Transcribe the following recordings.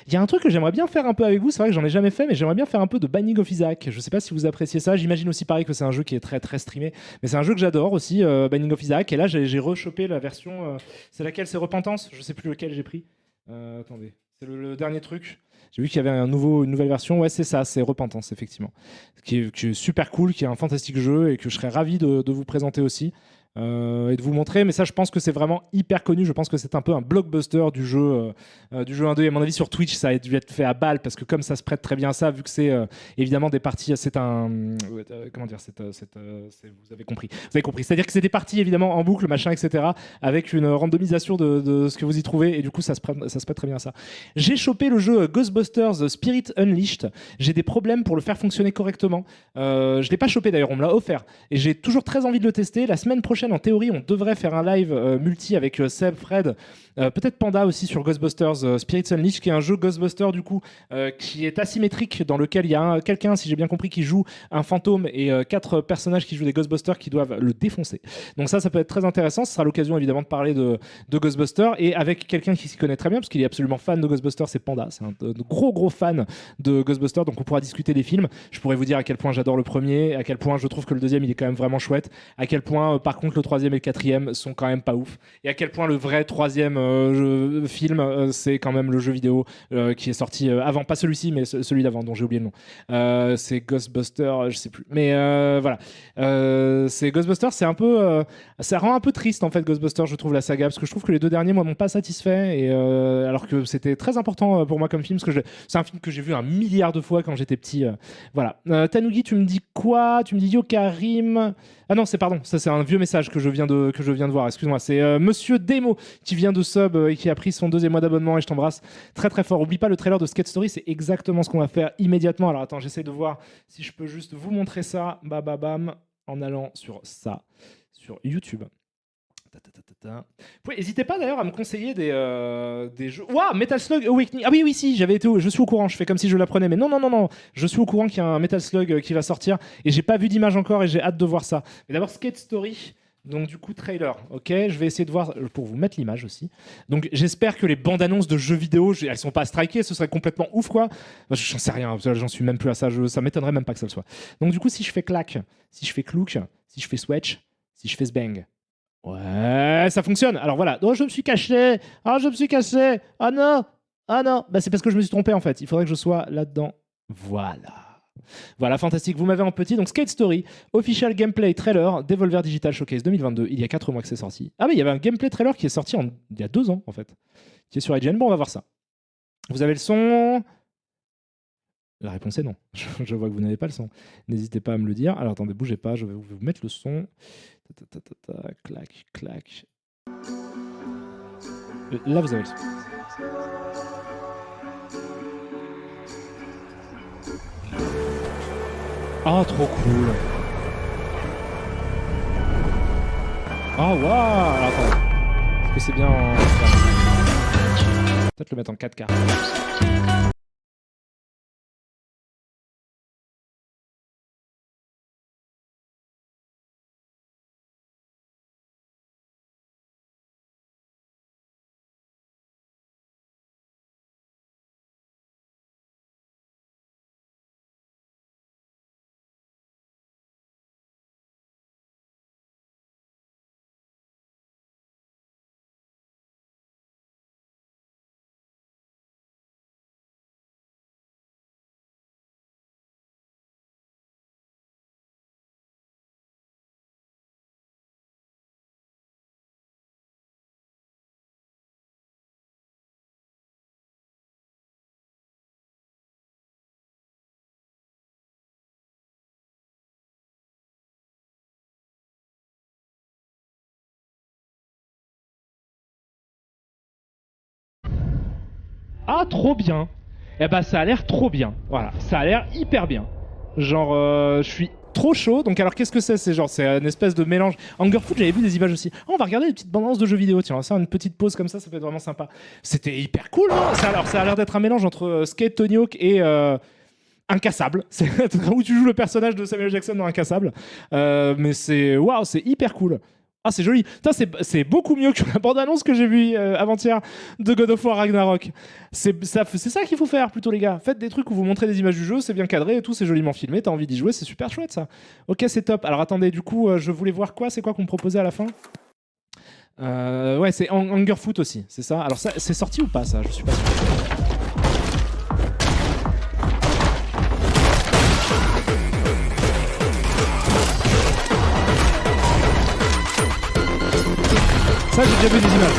Il y a un truc que j'aimerais bien faire un peu avec vous, c'est vrai que j'en ai jamais fait, mais j'aimerais bien faire un peu de Binding of Isaac. Je sais pas si vous appréciez ça, j'imagine aussi pareil que c'est un jeu qui est très très streamé, mais c'est un jeu que j'adore aussi, Binding of Isaac, et là j'ai rechopé la version, c'est laquelle, c'est Repentance, je sais plus lequel j'ai pris. Attendez, c'est le dernier truc. J'ai vu qu'il y avait une nouvelle version, ouais c'est ça, c'est Repentance effectivement, qui est super cool, qui est un fantastique jeu et que je serais ravi de vous présenter aussi. Et de vous montrer, mais ça je pense que c'est vraiment hyper connu, je pense que c'est un peu un blockbuster du jeu 1-2, et à mon avis sur Twitch ça a dû être fait à balle, parce que comme ça se prête très bien à ça, vu que c'est évidemment des parties, c'est un... comment dire, vous avez compris, c'est-à-dire que c'est des parties évidemment en boucle, machin, etc., avec une randomisation de ce que vous y trouvez, et du coup ça se prête très bien à ça. J'ai chopé le jeu Ghostbusters Spirit Unleashed, j'ai des problèmes pour le faire fonctionner correctement, je l'ai pas chopé d'ailleurs, on me l'a offert, et j'ai toujours très envie de le tester. La semaine prochaine, en théorie, on devrait faire un live multi avec Seb, Fred, peut-être Panda aussi sur Ghostbusters Spirits Unleashed, qui est un jeu Ghostbusters du coup qui est asymétrique, dans lequel il y a quelqu'un, si j'ai bien compris, qui joue un fantôme et 4 personnages qui jouent des Ghostbusters qui doivent le défoncer. Donc ça peut être très intéressant. Ce sera l'occasion évidemment de parler de Ghostbusters, et avec quelqu'un qui s'y connaît très bien, parce qu'il est absolument fan de Ghostbusters, c'est Panda, c'est un gros fan de Ghostbusters, donc on pourra discuter des films. Je pourrais vous dire à quel point j'adore le premier, à quel point je trouve que le deuxième il est quand même vraiment chouette, à quel point par contre le troisième et le quatrième sont quand même pas ouf, et à quel point le vrai troisième film c'est quand même le jeu vidéo qui est sorti avant, pas celui-ci mais celui d'avant dont j'ai oublié le nom, c'est Ghostbusters, je sais plus, mais voilà, c'est Ghostbusters, c'est un peu ça rend un peu triste en fait Ghostbusters, je trouve, la saga, parce que je trouve que les deux derniers moi m'ont pas satisfait, et alors que c'était très important pour moi comme film, parce que c'est un film que j'ai vu 1 milliard de fois quand j'étais petit, voilà. Tanugi, tu me dis quoi? Tu me dis Yo Karim. Ah non, ça c'est un vieux message que je viens de voir, excuse-moi, c'est Monsieur Demo qui vient de sub et qui a pris son 2e mois d'abonnement, et je t'embrasse très très fort. Oublie pas le trailer de Skate Story, c'est exactement ce qu'on va faire immédiatement. Alors attends, j'essaie de voir si je peux juste vous montrer ça, bam, en allant sur ça, sur YouTube. N'hésitez pas d'ailleurs à me conseiller des jeux. Waouh, Metal Slug Awakening. Ah oui, si, je suis au courant, je fais comme si je l'apprenais, mais non, je suis au courant qu'il y a un Metal Slug qui va sortir, et j'ai pas vu d'image encore, et j'ai hâte de voir ça. Mais d'abord, Skate Story. Donc du coup, trailer, ok, je vais essayer de voir pour vous mettre l'image aussi. Donc j'espère que les bandes annonces de jeux vidéo, elles sont pas strikées, ce serait complètement ouf quoi. J'en sais rien, j'en suis même plus à ça, ça m'étonnerait même pas que ça le soit. Donc du coup, si je fais clac, si je fais clouk, si je fais switch, si je fais sbang, ouais, ça fonctionne. Alors voilà, oh, je me suis caché, je me suis cassé, non, bah c'est parce que je me suis trompé en fait. Il faudrait que je sois là-dedans. Voilà, fantastique. Vous m'avez en petit. Donc Skate Story, official gameplay trailer, Devolver Digital Showcase 2022. Il y a 4 mois que c'est sorti. Ah oui, il y avait un gameplay trailer qui est sorti il y a 2 ans en fait, qui est sur IGN. Bon, on va voir ça. Vous avez le son? La réponse est non. Je vois que vous n'avez pas le son. N'hésitez pas à me le dire. Alors attendez, bougez pas, je vais vous mettre le son. Clac. Là, vous avez le son. Ah, trop cool. Ah, waouh. Alors attends. Est-ce que c'est bien en... Peut-être le mettre en 4K. Ah, trop bien. Eh ben, ça a l'air trop bien. Voilà, ça a l'air hyper bien. Genre, je suis trop chaud. Donc, alors, qu'est-ce que c'est? C'est une espèce de mélange. Angerfoot, j'avais vu des images aussi. Oh, on va regarder les petites bandes annonces de jeux vidéo. Tiens, on va faire une petite pause comme ça peut être vraiment sympa. C'était hyper cool, non? Ça a l'air d'être un mélange entre Skate, Tony Hawk et Incassable. C'est où tu joues le personnage de Samuel Jackson dans Incassable. Mais c'est waouh, c'est hyper cool. Ah, c'est joli. Putain, c'est beaucoup mieux que la bande-annonce que j'ai vue avant-hier de God of War Ragnarok. C'est ça qu'il faut faire plutôt, les gars. Faites des trucs où vous montrez des images du jeu, c'est bien cadré et tout, c'est joliment filmé, t'as envie d'y jouer, c'est super chouette ça. Ok, c'est top. Alors attendez, du coup, je voulais voir quoi. C'est quoi qu'on me proposait à la fin? Ouais, c'est Hunger Foot aussi, c'est ça. Alors ça, c'est sorti ou pas ça? Je suis pas sûr. Ça, j'ai déjà vu des images.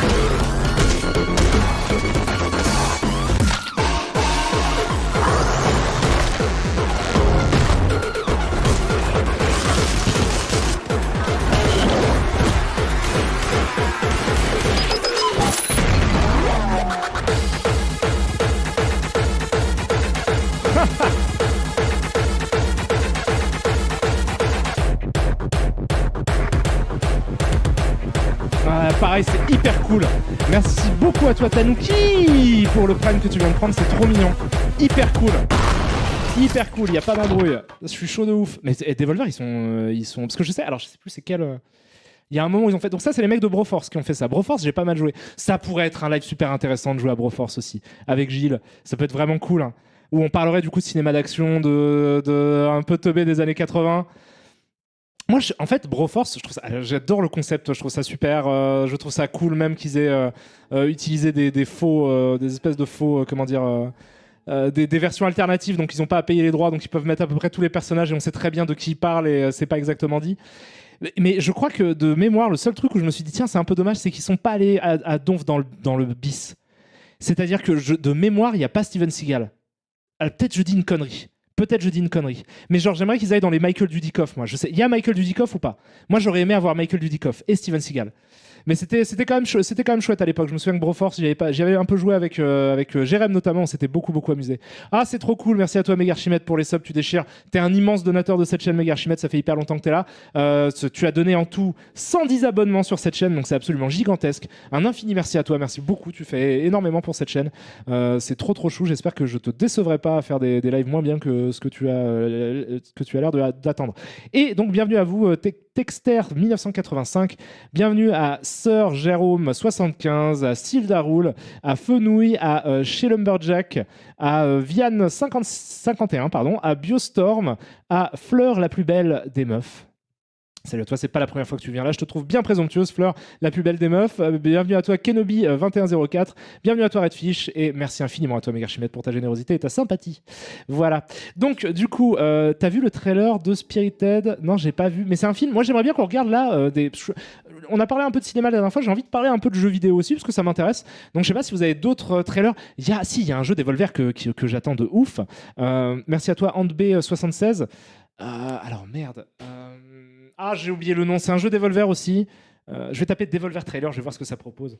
Pareil, c'est hyper cool. Merci beaucoup à toi, Tanuki, pour le prime que tu viens de prendre. C'est trop mignon. Hyper cool. Hyper cool. Il n'y a pas d'embrouille. Je suis chaud de ouf. Mais Devolver, ils sont. Parce que je sais plus c'est quel. Il y a un moment où ils ont fait. Donc, ça, c'est les mecs de Broforce qui ont fait ça. Broforce, j'ai pas mal joué. Ça pourrait être un live super intéressant de jouer à Broforce aussi. Avec Gilles. Ça peut être vraiment cool. Hein. Où on parlerait du coup de cinéma d'action, de un peu teubé des années 80. Moi, en fait, Broforce, j'adore le concept, je trouve ça super, je trouve ça cool même qu'ils aient utilisé des faux, des espèces de faux, des versions alternatives, donc ils n'ont pas à payer les droits, donc ils peuvent mettre à peu près tous les personnages et on sait très bien de qui ils parlent et c'est pas exactement dit. Mais je crois que de mémoire, le seul truc où je me suis dit, tiens, c'est un peu dommage, c'est qu'ils sont pas allés à donf dans le bis. C'est-à-dire que de mémoire, il n'y a pas Steven Seagal. Peut-être je dis une connerie. Mais genre, j'aimerais qu'ils aillent dans les Michael Dudikoff, moi. Je sais, il y a Michael Dudikoff ou pas? Moi, j'aurais aimé avoir Michael Dudikoff et Steven Seagal. Mais c'était quand même chouette à l'époque. Je me souviens que Broforce, j'avais un peu joué avec Jérém notamment, on s'était beaucoup amusé. Ah, c'est trop cool, merci à toi Megarchimède pour les subs, tu déchires. T'es un immense donateur de cette chaîne Megarchimède, ça fait hyper longtemps que t'es là. Tu as donné en tout 110 abonnements sur cette chaîne, donc c'est absolument gigantesque. Un infini merci à toi, merci beaucoup, tu fais énormément pour cette chaîne. C'est trop chou, j'espère que je te décevrai pas à faire des lives moins bien que ce que tu as l'air d'attendre. Et donc bienvenue à vous, Texter 1985, bienvenue à Sir Jérôme 75, à Steve Daroul, à Fenouille, à chez Lumberjack, à Vianne 51, à Biostorm, à Fleur la plus belle des meufs. Salut à toi, c'est pas la première fois que tu viens là, je te trouve bien présomptueuse, Fleur, la plus belle des meufs. Bienvenue à toi, Kenobi 2104. Bienvenue à toi, Redfish. Et merci infiniment à toi, Megarchimède, pour ta générosité et ta sympathie. Voilà. Donc, du coup, t'as vu le trailer de Spirited? Non, j'ai pas vu. Mais c'est un film. Moi, j'aimerais bien qu'on regarde là. On a parlé un peu de cinéma la dernière fois. J'ai envie de parler un peu de jeux vidéo aussi, parce que ça m'intéresse. Donc, je sais pas si vous avez d'autres trailers. Il y a un jeu Devolver que j'attends de ouf. Merci à toi, Handb76. Alors, merde. Ah, j'ai oublié le nom. C'est un jeu Devolver aussi. Je vais taper Devolver Trailer, je vais voir ce que ça propose.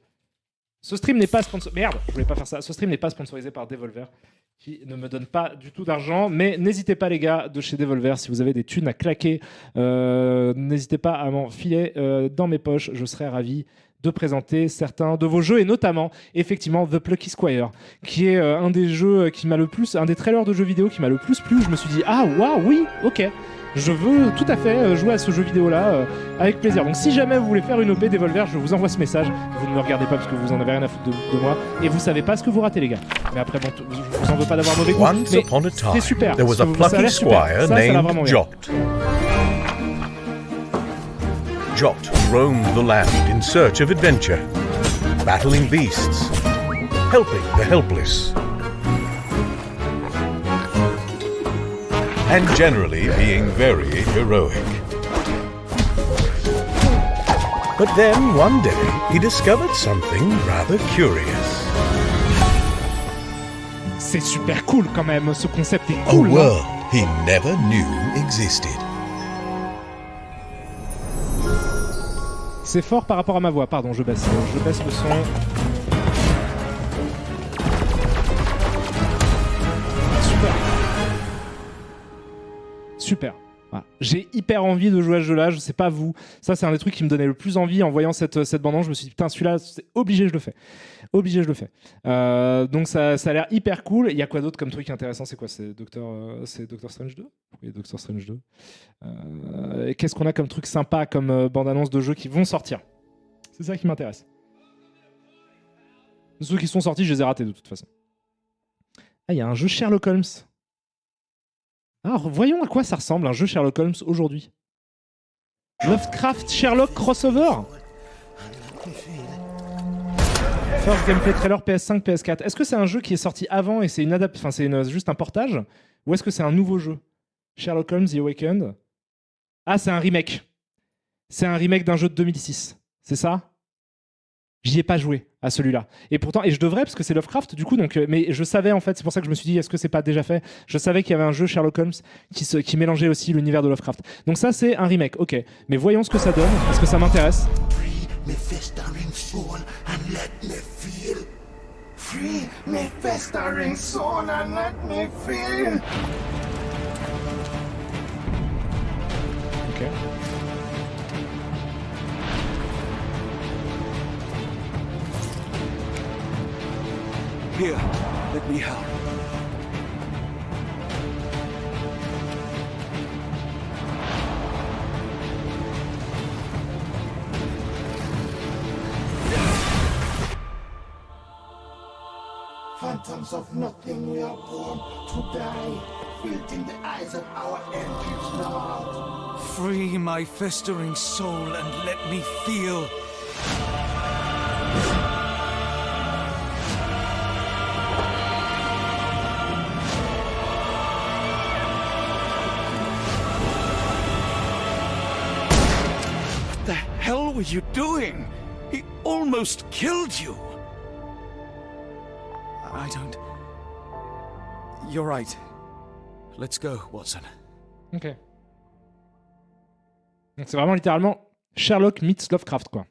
Ce stream n'est pas sponsorisé. Merde, je voulais pas faire ça. Ce stream n'est pas sponsorisé par Devolver, qui ne me donne pas du tout d'argent. Mais n'hésitez pas, les gars, de chez Devolver, si vous avez des thunes à claquer, n'hésitez pas à m'en filer dans mes poches. Je serais ravi de présenter certains de vos jeux, et notamment, effectivement, The Plucky Squire, qui est un des jeux qui m'a le plus, un des trailers de jeux vidéo qui m'a le plus plu. Je me suis dit, ah, waouh, oui, ok. Je veux tout à fait jouer à ce jeu vidéo-là avec plaisir. Donc si jamais vous voulez faire une OP Devolver, je vous envoie ce message. Vous ne me regardez pas parce que vous en avez rien à foutre de moi. Et vous savez pas ce que vous ratez, les gars. Mais après, bon, je vous en veux pas d'avoir mauvais goût. Mais c'est super. There was a plucky squire named Jot. Jot roamed the land in search of adventure, battling beasts, helping the helpless, and generally being very heroic. But then, one day, he discovered something rather curious. C'est super cool quand même, ce concept est A cool. world he never knew existed. C'est fort par rapport à ma voix, pardon, je baisse le son. Super. Voilà. J'ai hyper envie de jouer à ce jeu-là, je sais pas vous. Ça, c'est un des trucs qui me donnait le plus envie en voyant cette bande-annonce. Je me suis dit, putain, celui-là, c'est obligé, je le fais. Obligé, je le fais. Donc ça a l'air hyper cool. Il y a quoi d'autre comme truc intéressant? C'est quoi? C'est Doctor Strange 2? Oui, Doctor Strange 2. Qu'est-ce qu'on a comme truc sympa, comme bande-annonce de jeux qui vont sortir? C'est ça qui m'intéresse. Ceux qui sont sortis, je les ai ratés de toute façon. Ah, il y a un jeu Sherlock Holmes. Alors, voyons à quoi ça ressemble un jeu Sherlock Holmes aujourd'hui. Lovecraft Sherlock crossover. First gameplay trailer PS5, PS4. Est-ce que c'est un jeu qui est sorti avant et c'est juste un portage? Ou est-ce que c'est un nouveau jeu? Sherlock Holmes The Awakened. Ah, c'est un remake. C'est un remake d'un jeu de 2006. C'est ça? J'y ai pas joué à celui-là. Et pourtant, je devrais parce que c'est Lovecraft du coup. Donc, mais je savais en fait, c'est pour ça que je me suis dit, est-ce que c'est pas déjà fait? Je savais qu'il y avait un jeu Sherlock Holmes qui mélangeait aussi l'univers de Lovecraft. Donc ça, c'est un remake. Ok. Mais voyons ce que ça donne parce que ça m'intéresse. Ok. Here, let me help. Phantoms of nothing, we are born to die, built in the eyes of our enemies now. Free my festering soul and let me feel. What the hell were you doing? He almost killed you. I don't... You're right. Let's go, Watson. Ok. Donc c'est vraiment littéralement Sherlock meets Lovecraft, quoi.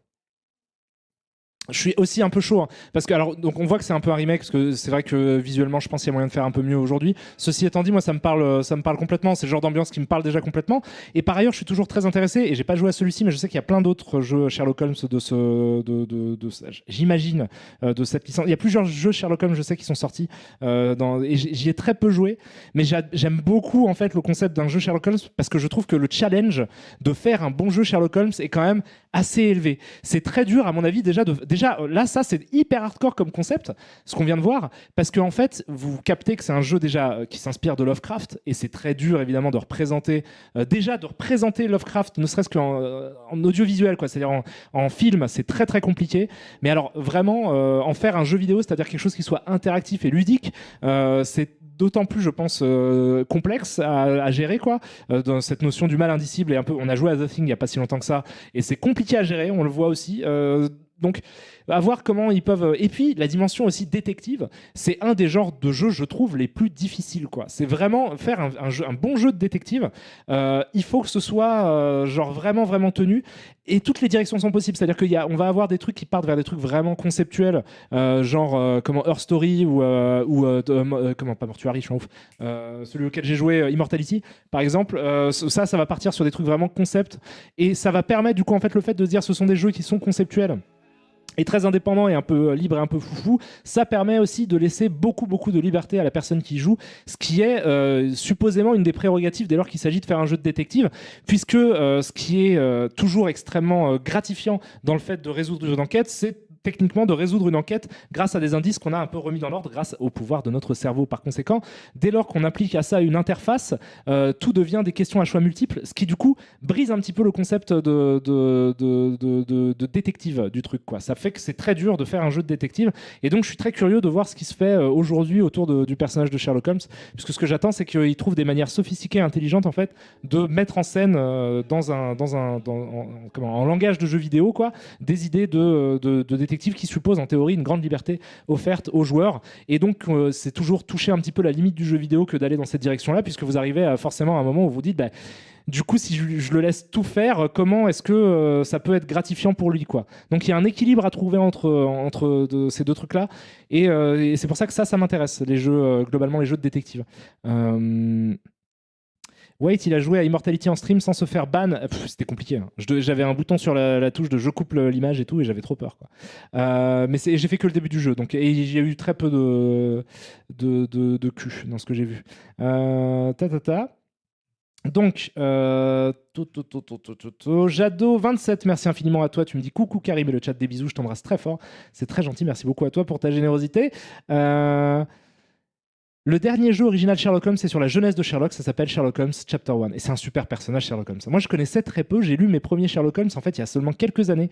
Je suis aussi un peu chaud, hein, parce que alors donc on voit que c'est un peu un remake parce que c'est vrai que visuellement je pense qu'il y a moyen de faire un peu mieux aujourd'hui. Ceci étant dit, moi ça me parle complètement, c'est le genre d'ambiance qui me parle déjà complètement. Et par ailleurs, je suis toujours très intéressé et j'ai pas joué à celui-ci, mais je sais qu'il y a plein d'autres jeux Sherlock Holmes j'imagine de cette licence. Il y a plusieurs jeux Sherlock Holmes, je sais, qui sont sortis et j'y ai très peu joué, mais j'aime beaucoup en fait le concept d'un jeu Sherlock Holmes parce que je trouve que le challenge de faire un bon jeu Sherlock Holmes est quand même assez élevé. C'est très dur à mon avis déjà là ça c'est hyper hardcore comme concept ce qu'on vient de voir parce que en fait vous captez que c'est un jeu déjà qui s'inspire de Lovecraft et c'est très dur évidemment de représenter Lovecraft ne serait-ce qu'en audiovisuel quoi, c'est-à-dire en film c'est très très compliqué, mais alors vraiment en faire un jeu vidéo, c'est-à-dire quelque chose qui soit interactif et ludique, c'est d'autant plus, je pense, complexe à gérer, quoi, dans cette notion du mal indicible. Et un peu, on a joué à The Thing il n'y a pas si longtemps que ça, et c'est compliqué à gérer, on le voit aussi. Donc, à voir comment ils peuvent... Et puis, la dimension aussi détective, c'est un des genres de jeux, je trouve, les plus difficiles, quoi. C'est vraiment faire un bon jeu de détective. Il faut que ce soit genre vraiment, vraiment tenu. Et toutes les directions sont possibles. C'est-à-dire qu'on va avoir des trucs qui partent vers des trucs vraiment conceptuels, genre comment Her Story ou comment pas Mortuary, je suis en ouf. Celui auquel j'ai joué, Immortality, par exemple. Ça va partir sur des trucs vraiment concept. Et ça va permettre, du coup, en fait, le fait de se dire ce sont des jeux qui sont conceptuels et très indépendant et un peu libre et un peu foufou, ça permet aussi de laisser beaucoup de liberté à la personne qui joue, ce qui est supposément une des prérogatives dès lors qu'il s'agit de faire un jeu de détective, puisque ce qui est toujours extrêmement gratifiant dans le fait de résoudre une enquête, c'est techniquement de résoudre une enquête grâce à des indices qu'on a un peu remis dans l'ordre grâce au pouvoir de notre cerveau. Par conséquent, dès lors qu'on applique à ça une interface, tout devient des questions à choix multiples, ce qui du coup brise un petit peu le concept de détective du truc, quoi. Ça fait que c'est très dur de faire un jeu de détective, et donc je suis très curieux de voir ce qui se fait aujourd'hui autour du personnage de Sherlock Holmes, puisque ce que j'attends, c'est qu'il trouve des manières sophistiquées et intelligentes en fait de mettre en scène en langage de jeu vidéo, quoi, des idées de détective qui suppose en théorie une grande liberté offerte aux joueurs, et donc c'est toujours toucher un petit peu la limite du jeu vidéo que d'aller dans cette direction-là, puisque vous arrivez forcément à un moment où vous vous dites du coup, si je le laisse tout faire, comment est-ce que ça peut être gratifiant pour lui, quoi. Donc il y a un équilibre à trouver entre ces deux trucs-là, et c'est pour ça que ça m'intéresse, les jeux globalement, les jeux de détective. Wait, il a joué à Immortality en stream sans se faire ban. C'était compliqué. Hein. J'avais un bouton sur la touche de je coupe l'image et tout, et j'avais trop peur. Quoi. Mais j'ai fait que le début du jeu, donc et il y a eu très peu de cul dans ce que j'ai vu. Donc, Jado27, merci infiniment à toi. Tu me dis coucou Karim et le chat, des bisous, je t'embrasse très fort. C'est très gentil, merci beaucoup à toi pour ta générosité. Le dernier jeu original Sherlock Holmes, c'est sur la jeunesse de Sherlock, ça s'appelle Sherlock Holmes Chapter 1. Et c'est un super personnage, Sherlock Holmes. Moi, je connaissais très peu, j'ai lu mes premiers Sherlock Holmes, en fait, il y a seulement quelques années.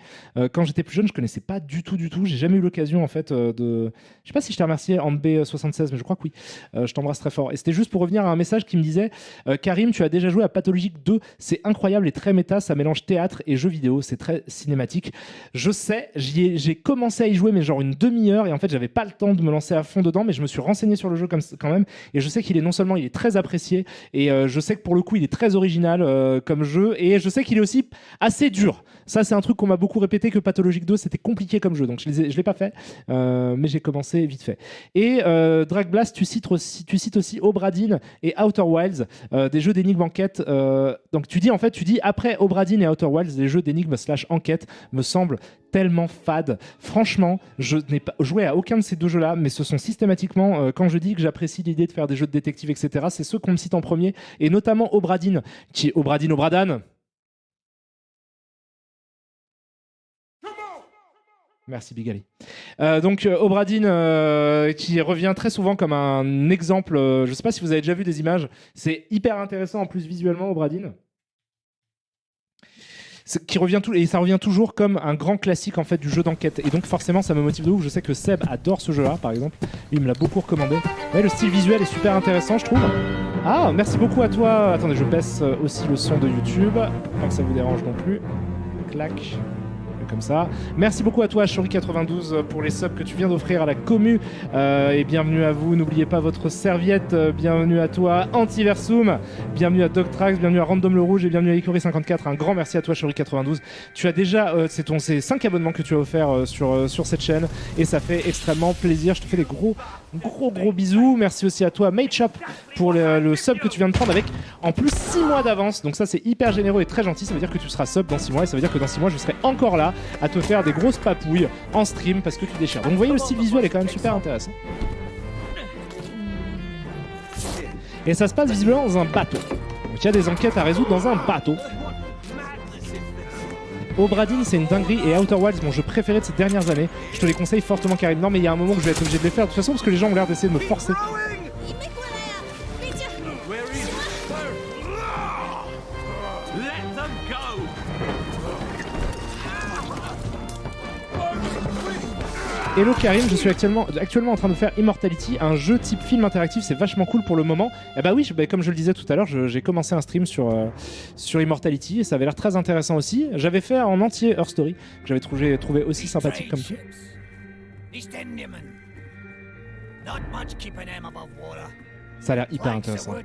Quand j'étais plus jeune, je connaissais pas du tout. J'ai jamais eu l'occasion, en fait, de... Je sais pas si je t'ai remercié en B76, mais je crois que oui. Je t'embrasse très fort. Et c'était juste pour revenir à un message qui me disait Karim, tu as déjà joué à Pathologique 2, c'est incroyable et très méta, ça mélange théâtre et jeux vidéo, c'est très cinématique. Je sais, j'ai commencé à y jouer, mais genre une demi-heure, et en fait, j'avais pas le temps de me lancer à fond dedans, mais je me suis renseigné sur le jeu quand même. Et je sais qu'il est non seulement il est très apprécié, et je sais que pour le coup il est très original comme jeu, et je sais qu'il est aussi assez dur. Ça c'est un truc qu'on m'a beaucoup répété, que Pathologique 2 c'était compliqué comme jeu, donc je l'ai pas fait, mais j'ai commencé vite fait. Et Dragblast, tu cites aussi Obradin et Outer Wilds, des jeux d'énigmes enquête. Donc tu dis après Obradin et Outer Wilds, des jeux d'énigmes / enquête me semblent tellement fade. Franchement, je n'ai pas joué à aucun de ces deux jeux-là, mais ce sont systématiquement, quand je dis que j'apprécie l'idée de faire des jeux de détective, etc., c'est ceux qu'on me cite en premier, et notamment Obradin, qui est Obradan. Merci Bigali. Donc Obradin, qui revient très souvent comme un exemple, je ne sais pas si vous avez déjà vu des images, c'est hyper intéressant en plus visuellement, Obradin. Et ça revient toujours comme un grand classique en fait du jeu d'enquête, et donc forcément ça me motive de ouf. Je sais que Seb adore ce jeu là par exemple, lui il me l'a beaucoup recommandé. Ouais, le style visuel est super intéressant je trouve. Ah merci beaucoup à toi. Attendez, je baisse aussi le son de YouTube, pas que ça vous dérange non plus. Clac. Comme ça. Merci beaucoup à toi Shuri92 pour les subs que tu viens d'offrir à la commu, et bienvenue à vous. N'oubliez pas votre serviette. Bienvenue à toi Antiversum, bienvenue à Dogtrax, bienvenue à Random le Rouge, et bienvenue à Icori54. Un grand merci à toi Shuri92. Tu as déjà c'est 5 abonnements que tu as offert sur cette chaîne, et ça fait extrêmement plaisir. Je te fais des gros bisous. Merci aussi à toi Matechop pour le sub que tu viens de prendre avec en plus 6 mois d'avance, donc ça c'est hyper généreux et très gentil. Ça veut dire que tu seras sub dans 6 mois, et ça veut dire que dans 6 mois je serai encore là à te faire des grosses papouilles en stream parce que tu déchires. Donc vous voyez, le style visuel est quand même super intéressant. Et ça se passe visiblement dans un bateau. Donc il y a des enquêtes à résoudre dans un bateau. Obradin c'est une dinguerie, et Outer Wilds mon jeu préféré de ces dernières années. Je te les conseille fortement Karim. Non mais il y a un moment que je vais être obligé de les faire de toute façon parce que les gens ont l'air d'essayer de me forcer. Hello Karim, je suis actuellement en train de faire Immortality, un jeu type film interactif, c'est vachement cool pour le moment. Et bah oui, comme je le disais tout à l'heure, j'ai commencé un stream sur Immortality, et ça avait l'air très intéressant aussi. J'avais fait en entier Her Story, que j'avais trouvé aussi sympathique comme tout. Ça a l'air hyper intéressant.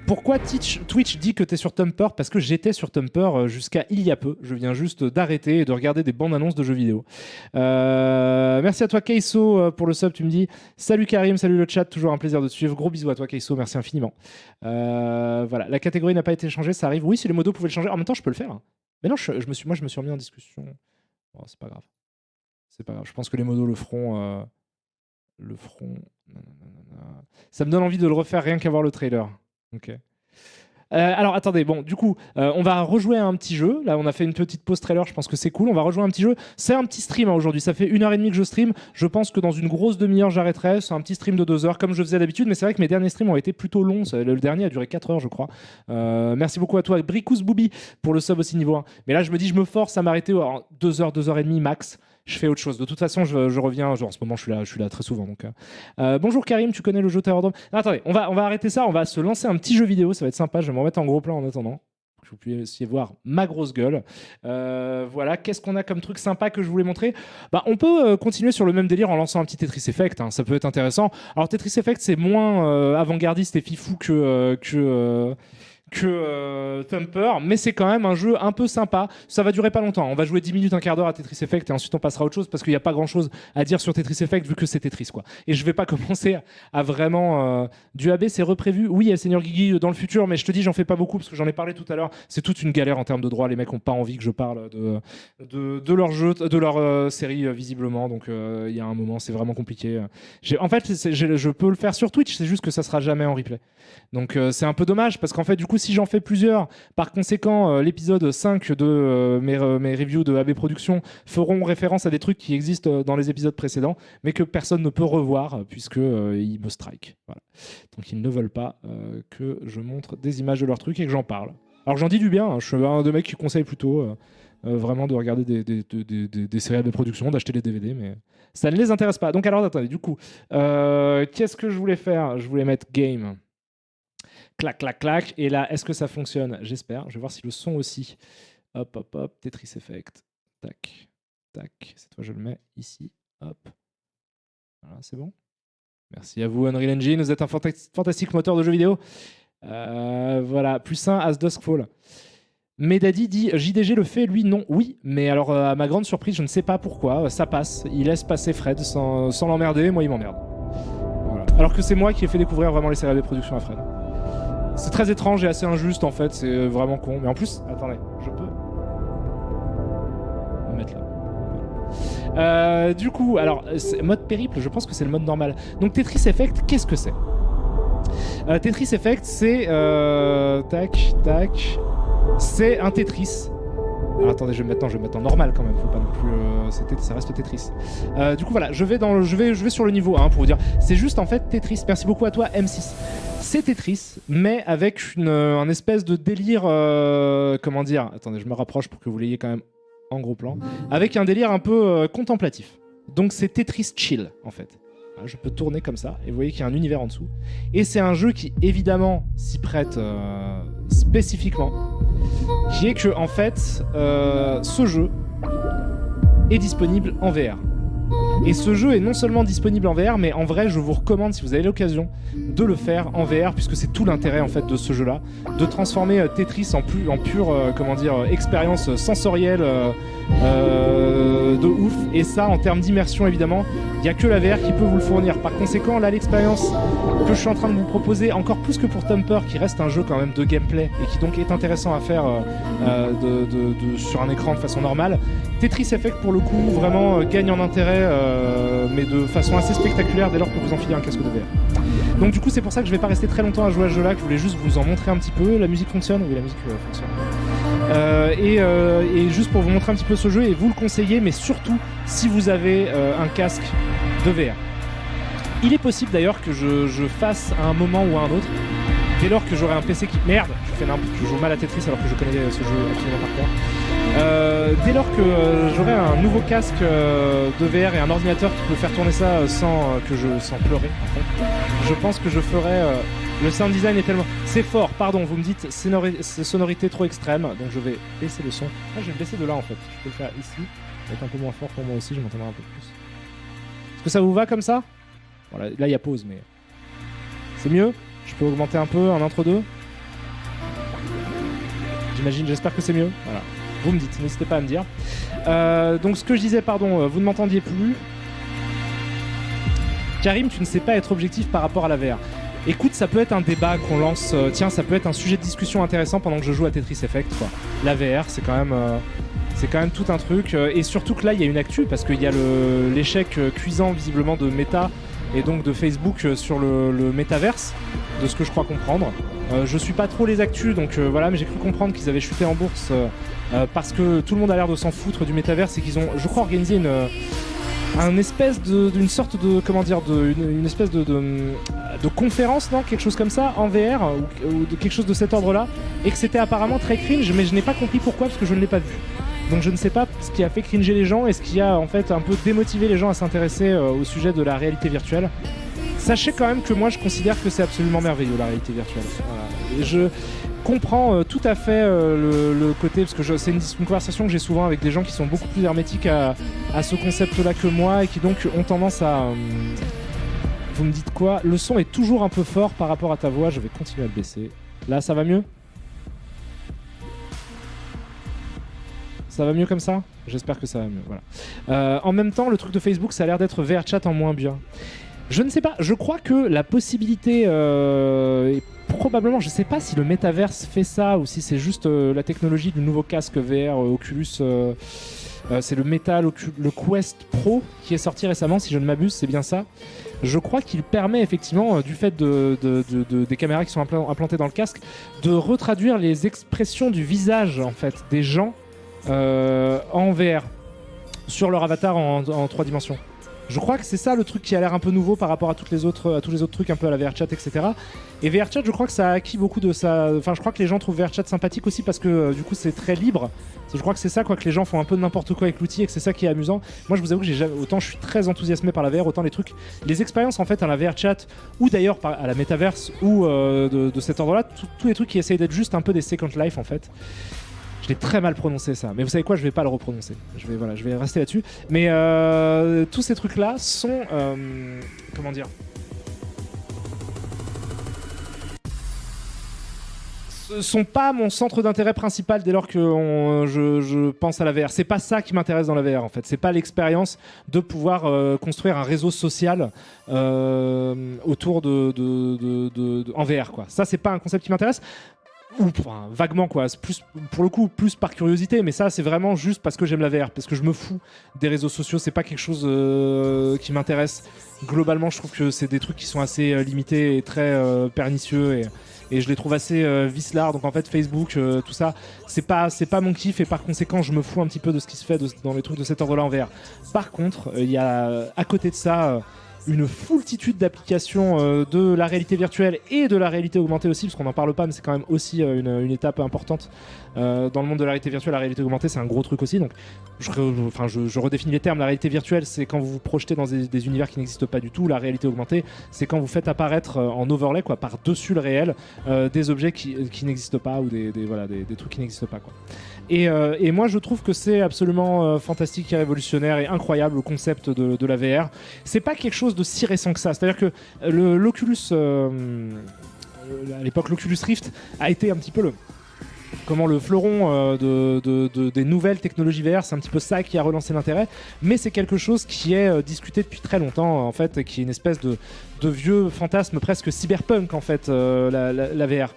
Pourquoi Twitch dit que t'es sur Tumper? Parce que j'étais sur Tumper jusqu'à il y a peu. Je viens juste d'arrêter et de regarder des bandes annonces de jeux vidéo. Merci à toi Keiso pour le sub. Tu me dis salut Karim, salut le chat, toujours un plaisir de te suivre. Gros bisous à toi Keiso, merci infiniment. Voilà, la catégorie n'a pas été changée, ça arrive. Oui, si les modos pouvaient le changer, en même temps je peux le faire. Mais non, je me suis remis en discussion. Oh, c'est pas grave. C'est pas grave. Je pense que les modos le feront. Ça me donne envie de le refaire rien qu'à voir le trailer. Ok. Alors attendez, bon, du coup, on va rejouer à un petit jeu. Là, on a fait une petite pause trailer, je pense que c'est cool. On va rejouer à un petit jeu. C'est un petit stream aujourd'hui. Ça fait 1h30 que je stream. Je pense que dans une grosse demi-heure, j'arrêterai. C'est un petit stream de 2 heures, comme je faisais d'habitude. Mais c'est vrai que mes derniers streams ont été plutôt longs. Le dernier a duré 4 heures, je crois. Merci beaucoup à toi, Bricous Boubi, pour le sub aussi niveau 1. Mais là, je me dis, je me force à m'arrêter en 2 heures, 2h30 max. Je fais autre chose. De toute façon, je reviens. Genre, en ce moment, je suis là très souvent. Donc, bonjour Karim, tu connais le jeu Terror Dome? Non, attendez, on va arrêter ça. On va se lancer un petit jeu vidéo. Ça va être sympa. Je vais me remettre en gros plan en attendant. Que vous puissiez voir ma grosse gueule. Voilà. Qu'est-ce qu'on a comme truc sympa que je voulais montrer? On peut continuer sur le même délire en lançant un petit Tetris Effect. Hein. Ça peut être intéressant. Alors, Tetris Effect, c'est moins avant-gardiste et fifou que que Thumper, mais c'est quand même un jeu un peu sympa. Ça va durer pas longtemps. On va jouer 10 minutes, un quart d'heure à Tetris Effect et ensuite on passera à autre chose parce qu'il n'y a pas grand chose à dire sur Tetris Effect vu que c'est Tetris, quoi. Et je vais pas commencer à vraiment. Du AB, c'est reprévu. Oui, il y a Seigneur Guigui dans le futur, mais je te dis, j'en fais pas beaucoup parce que j'en ai parlé tout à l'heure. C'est toute une galère en termes de droits. Les mecs ont pas envie que je parle de leur jeu, de leur série, visiblement. Donc il y a un moment, c'est vraiment compliqué. En fait, je peux le faire sur Twitch, c'est juste que ça sera jamais en replay. Donc c'est un peu dommage parce qu'en fait, du coup, si j'en fais plusieurs, par conséquent, l'épisode 5 de mes reviews de AB Productions feront référence à des trucs qui existent dans les épisodes précédents, mais que personne ne peut revoir puisque ils me strike. Voilà. Donc ils ne veulent pas que je montre des images de leurs trucs et que j'en parle. Alors j'en dis du bien, hein, je suis un des mecs qui conseille plutôt vraiment de regarder des séries AB Productions, d'acheter les DVD, mais ça ne les intéresse pas. Donc alors attendez, du coup, qu'est-ce que je voulais faire ? Je voulais mettre Game. Clac, clac, clac. Et là, est-ce que ça fonctionne ? J'espère. Je vais voir si le son aussi. Hop, hop, hop. Tetris Effect. Tac, tac. Cette fois, je le mets ici. Hop. Voilà, c'est bon. Merci à vous, Unreal Engine. Vous êtes un fantastique moteur de jeux vidéo. Voilà. Plus 1 As Dusk Fall. Medadi dit JDG le fait, lui non. Oui, mais alors à ma grande surprise, je ne sais pas pourquoi. Ça passe. Il laisse passer Fred sans l'emmerder. Moi, il m'emmerde. Voilà. Alors que c'est moi qui ai fait découvrir vraiment les séries de production à Fred. C'est très étrange et assez injuste en fait, c'est vraiment con. Mais en plus, attendez, je peux me mettre là. Du coup, alors, mode périple, je pense que c'est le mode normal. Donc Tetris Effect, qu'est-ce que c'est ? Tetris Effect, c'est... tac, tac... C'est un Tetris. Alors, attendez, je vais me mettre en normal quand même, faut pas non plus... ça reste Tetris. Du coup, voilà, je vais sur le niveau 1 pour vous dire. C'est juste en fait Tetris, merci beaucoup à toi M6. C'est Tetris, mais avec un espèce de délire... comment dire ? Attendez, je me rapproche pour que vous l'ayez quand même en gros plan. Avec un délire un peu contemplatif. Donc c'est Tetris chill, en fait. Voilà, je peux tourner comme ça, et vous voyez qu'il y a un univers en dessous. Et c'est un jeu qui, évidemment, s'y prête spécifiquement. Qui est que, en fait, ce jeu est disponible en VR. Et ce jeu est non seulement disponible en VR, mais en vrai, je vous recommande, si vous avez l'occasion, de le faire en VR, puisque c'est tout l'intérêt en fait de ce jeu-là, de transformer Tetris en pure expérience sensorielle de ouf. Et ça, en termes d'immersion, évidemment, il n'y a que la VR qui peut vous le fournir. Par conséquent, là, l'expérience que je suis en train de vous proposer, encore plus que pour Thumper, qui reste un jeu quand même de gameplay et qui donc est intéressant à faire sur un écran de façon normale, Tetris Effect, pour le coup, vraiment gagne en intérêt, mais de façon assez spectaculaire dès lors que vous enfilez un casque de VR. Donc du coup, c'est pour ça que je vais pas rester très longtemps à jouer à ce jeu-là, que je voulais juste vous en montrer un petit peu. La musique fonctionne ? Oui, la musique fonctionne. Et juste pour vous montrer un petit peu ce jeu et vous le conseiller, mais surtout si vous avez un casque de VR. Il est possible d'ailleurs que je fasse à un moment ou à un autre, dès lors que j'aurai un PC qui... Merde, je joue mal à Tetris alors que je connais ce jeu absolument par cœur. Dès lors que j'aurai un nouveau casque de VR et un ordinateur qui peut faire tourner ça sans pleurer, en fait, je pense que je ferai... le sound design est tellement... C'est fort, pardon, vous me dites sonorité trop extrême, donc je vais baisser le son. Ah, je vais le baisser de là en fait, je peux le faire ici, ça va être un peu moins fort pour moi aussi, je m'entendrai un peu plus. Est-ce que ça vous va comme ça ? Voilà, là il y a pause, mais... C'est mieux ? Je peux augmenter un peu, un entre deux ? J'imagine, j'espère que c'est mieux. Voilà. Vous me dites, n'hésitez pas à me dire. Donc ce que je disais, pardon, vous ne m'entendiez plus. Karim, tu ne sais pas être objectif par rapport à la VR. Écoute, ça peut être un débat qu'on lance. Tiens, ça peut être un sujet de discussion intéressant pendant que je joue à Tetris Effect, quoi. La VR, c'est quand même tout un truc. Et surtout que là, il y a une actu, parce qu'il y a l'échec cuisant, visiblement, de Meta et donc de Facebook sur le métaverse, de ce que je crois comprendre. Je suis pas trop les actus, donc voilà, mais j'ai cru comprendre qu'ils avaient chuté en bourse parce que tout le monde a l'air de s'en foutre du métaverse et qu'ils ont, je crois, organisé une espèce d'une sorte de, comment dire, une espèce de conférence, non, quelque chose comme ça, en VR ou de quelque chose de cet ordre-là, et que c'était apparemment très cringe, mais je n'ai pas compris pourquoi parce que je ne l'ai pas vu. Donc je ne sais pas ce qui a fait cringer les gens et ce qui a en fait un peu démotivé les gens à s'intéresser au sujet de la réalité virtuelle. Sachez quand même que moi je considère que c'est absolument merveilleux la réalité virtuelle. Voilà. Et je comprends tout à fait le côté, parce que c'est une conversation que j'ai souvent avec des gens qui sont beaucoup plus hermétiques à ce concept-là que moi et qui donc ont tendance à... Vous me dites quoi ? Le son est toujours un peu fort par rapport à ta voix, je vais continuer à le baisser. Là ça va mieux ? Ça va mieux comme ça ? J'espère que ça va mieux. Voilà. En même temps, le truc de Facebook, ça a l'air d'être VR Chat en moins bien. Je ne sais pas. Je crois que la possibilité est probablement, je ne sais pas si le métaverse fait ça ou si c'est juste la technologie du nouveau casque VR Oculus. C'est le le Quest Pro qui est sorti récemment, si je ne m'abuse, c'est bien ça. Je crois qu'il permet effectivement, du fait des caméras qui sont implantées dans le casque, de retraduire les expressions du visage en fait des gens en VR sur leur avatar en 3 dimensions. Je crois que c'est ça le truc qui a l'air un peu nouveau par rapport à tous les autres trucs un peu à la VRChat, etc. Et VRChat, je crois que ça a acquis beaucoup de ça. Enfin, je crois que les gens trouvent VRChat sympathique aussi parce que du coup, c'est très libre. Je crois que c'est ça, quoi, que les gens font un peu n'importe quoi avec l'outil et que c'est ça qui est amusant. Moi, je vous avoue que autant je suis très enthousiasmé par la VR, autant les expériences en fait à la VRChat ou d'ailleurs à la Metaverse ou de cet ordre-là, tous les trucs qui essayent d'être juste un peu des Second Life en fait. Je l'ai très mal prononcé ça, mais vous savez quoi, je vais pas le reprononcer. Je vais rester là-dessus. Mais tous ces trucs-là sont, comment dire, ce sont pas mon centre d'intérêt principal dès lors que je pense à la VR. C'est pas ça qui m'intéresse dans la VR en fait. C'est pas l'expérience de pouvoir construire un réseau social autour en VR quoi. Ça c'est pas un concept qui m'intéresse. Ou enfin, vaguement quoi, c'est plus, pour le coup plus par curiosité, mais ça c'est vraiment juste parce que j'aime la VR, parce que je me fous des réseaux sociaux, c'est pas quelque chose qui m'intéresse. Globalement je trouve que c'est des trucs qui sont assez limités et très pernicieux et je les trouve assez vicelards, donc en fait Facebook, tout ça, c'est pas mon kiff et par conséquent je me fous un petit peu de ce qui se fait dans les trucs de cet ordre-là en VR. Par contre, il y a à côté de ça une foultitude d'applications de la réalité virtuelle et de la réalité augmentée aussi, parce qu'on n'en parle pas, mais c'est quand même aussi une étape importante dans le monde de la réalité virtuelle. La réalité augmentée, c'est un gros truc aussi. Donc, je redéfinis les termes. La réalité virtuelle, c'est quand vous vous projetez dans des univers qui n'existent pas du tout. La réalité augmentée, c'est quand vous faites apparaître en overlay, quoi, par-dessus le réel, des objets qui n'existent pas ou des trucs qui n'existent pas, quoi. Et moi je trouve que c'est absolument fantastique et révolutionnaire et incroyable le concept de la VR. C'est pas quelque chose de si récent que ça, c'est à dire que l'Oculus à l'époque l'Oculus Rift a été un petit peu le fleuron des nouvelles technologies VR. C'est un petit peu ça qui a relancé l'intérêt, mais c'est quelque chose qui est discuté depuis très longtemps en fait, qui est une espèce de vieux fantasme presque cyberpunk en fait, la VR.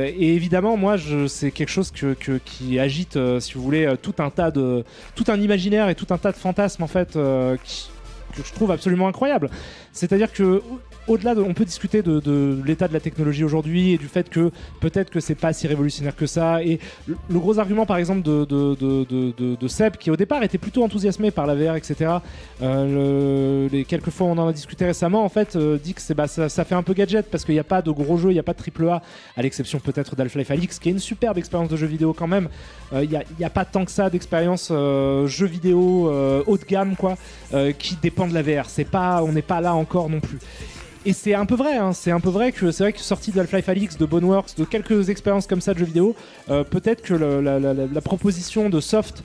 Et évidemment moi c'est quelque chose qui agite si vous voulez tout un imaginaire et tout un tas de fantasmes en fait que je trouve absolument incroyable. C'est-à-dire que au-delà on peut discuter de l'état de la technologie aujourd'hui et du fait que peut-être que c'est pas si révolutionnaire que ça, et le gros argument par exemple de Seb qui au départ était plutôt enthousiasmé par la VR, etc. Les quelques fois où on en a discuté récemment en fait, dit que ça fait un peu gadget parce qu'il n'y a pas de gros jeux, il n'y a pas de AAA, à l'exception peut-être d'Half-Life Alyx qui est une superbe expérience de jeu vidéo quand même. Il n'y a pas tant que ça d'expérience jeux vidéo haut de gamme quoi, qui dépend de la VR. On n'est pas là encore non plus. Et c'est un peu vrai, hein. C'est vrai que sorti de Half-Life Alyx, de Boneworks, de quelques expériences comme ça de jeux vidéo, peut-être que la proposition de soft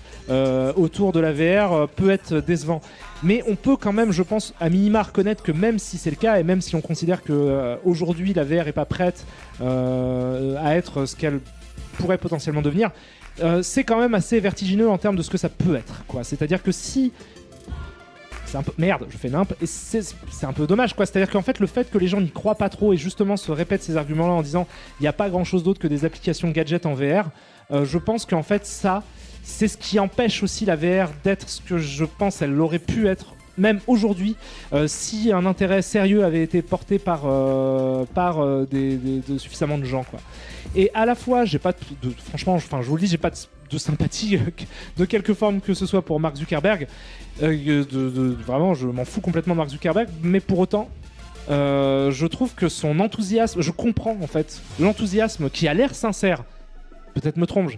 autour de la VR peut être décevant. Mais on peut quand même, je pense, à minima reconnaître que même si c'est le cas, et même si on considère que aujourd'hui la VR est pas prête à être ce qu'elle pourrait potentiellement devenir, c'est quand même assez vertigineux en termes de ce que ça peut être, quoi. C'est-à-dire que si c'est un peu merde, je fais nimp, et c'est un peu dommage quoi. C'est-à-dire qu'en fait le fait que les gens n'y croient pas trop et justement se répètent ces arguments-là en disant il n'y a pas grand-chose d'autre que des applications gadgets en VR, je pense qu'en fait ça, c'est ce qui empêche aussi la VR d'être ce que je pense elle aurait pu être même aujourd'hui si un intérêt sérieux avait été porté par suffisamment de gens quoi. Et à la fois j'ai pas franchement, enfin je vous le dis, j'ai pas de sympathie de quelque forme que ce soit pour Mark Zuckerberg. Vraiment, je m'en fous complètement de Mark Zuckerberg, mais pour autant, je trouve que son enthousiasme, je comprends en fait l'enthousiasme qui a l'air sincère, peut-être me trompe,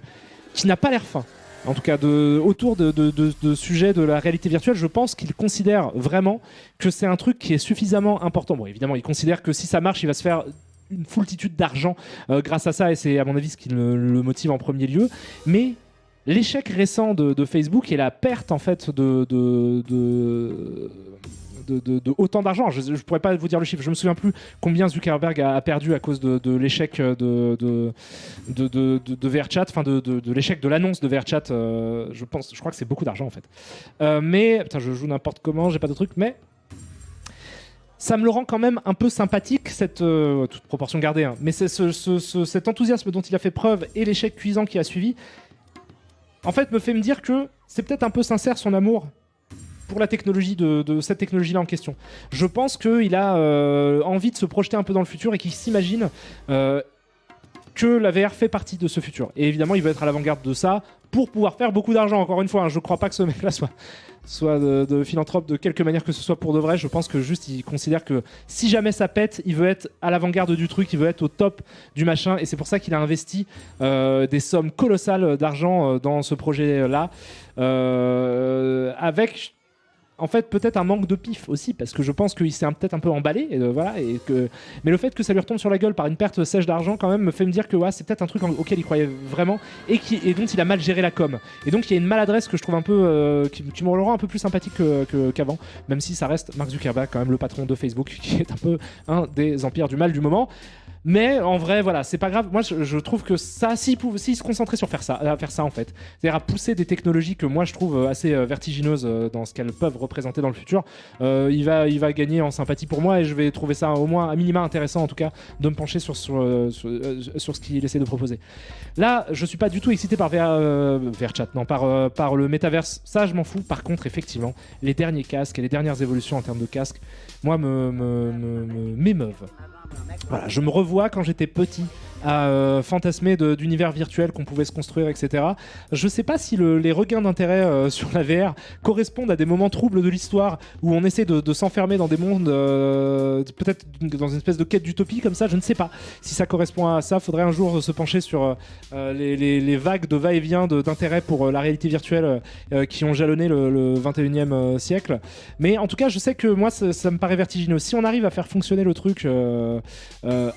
qui n'a pas l'air fin. En tout cas, autour de sujets de la réalité virtuelle, je pense qu'il considère vraiment que c'est un truc qui est suffisamment important. Bon, évidemment, il considère que si ça marche, il va se faire une foultitude d'argent grâce à ça, et c'est à mon avis ce qui le motive en premier lieu. Mais l'échec récent de Facebook et la perte en fait de autant d'argent. Je pourrais pas vous dire le chiffre, je me souviens plus combien Zuckerberg a perdu à cause de l'échec de VRChat, enfin de l'échec de l'annonce de VRChat. Je crois que c'est beaucoup d'argent en fait. Mais putain, je joue n'importe comment, j'ai pas de truc, mais ça me le rend quand même un peu sympathique, cette toute proportion gardée, hein, mais c'est cet enthousiasme dont il a fait preuve et l'échec cuisant qui a suivi, en fait, me fait me dire que c'est peut-être un peu sincère son amour pour la technologie de cette technologie-là en question. Je pense qu'il a envie de se projeter un peu dans le futur et qu'il s'imagine que la VR fait partie de ce futur. Et évidemment, il veut être à l'avant-garde de ça pour pouvoir faire beaucoup d'argent. Encore une fois, hein, je crois pas que ce mec-là soit de philanthrope de quelque manière que ce soit pour de vrai. Je pense que juste il considère que si jamais ça pète, il veut être à l'avant-garde du truc, il veut être au top du machin, et c'est pour ça qu'il a investi des sommes colossales d'argent dans ce projet-là, avec en fait peut-être un manque de pif aussi, parce que je pense qu'il s'est peut-être un peu emballé, voilà, mais le fait que ça lui retombe sur la gueule par une perte sèche d'argent quand même me fait me dire que ouais, c'est peut-être un truc auquel il croyait vraiment et dont il a mal géré la com, et donc il y a une maladresse que je trouve un peu qui me rend un peu plus sympathique qu'avant, même si ça reste Mark Zuckerberg quand même, le patron de Facebook, qui est un peu un des empires du mal du moment. Mais en vrai, voilà, c'est pas grave. Moi, je trouve que ça, s'il se concentrait sur à faire ça en fait, c'est-à-dire à pousser des technologies que moi je trouve assez vertigineuses dans ce qu'elles peuvent représenter dans le futur, il va gagner en sympathie pour moi, et je vais trouver ça au moins à minima intéressant en tout cas de me pencher sur ce qu'il essaie de proposer. Là, je suis pas du tout excité par VRChat, non, par le métaverse. Ça, je m'en fous. Par contre, effectivement, les derniers casques et les dernières évolutions en termes de casques, moi, m'émeuvent. Voilà, je me revois quand j'étais petit à fantasmer d'univers virtuels qu'on pouvait se construire, etc. Je sais pas si les regains d'intérêt sur la VR correspondent à des moments troubles de l'histoire où on essaie de s'enfermer dans des mondes, peut-être dans une espèce de quête d'utopie comme ça. Je ne sais pas si ça correspond à ça. Faudrait un jour se pencher sur les vagues de va-et-vient d'intérêt pour la réalité virtuelle qui ont jalonné le 21e siècle. Mais en tout cas, je sais que moi, ça me paraît vertigineux. Si on arrive à faire fonctionner le truc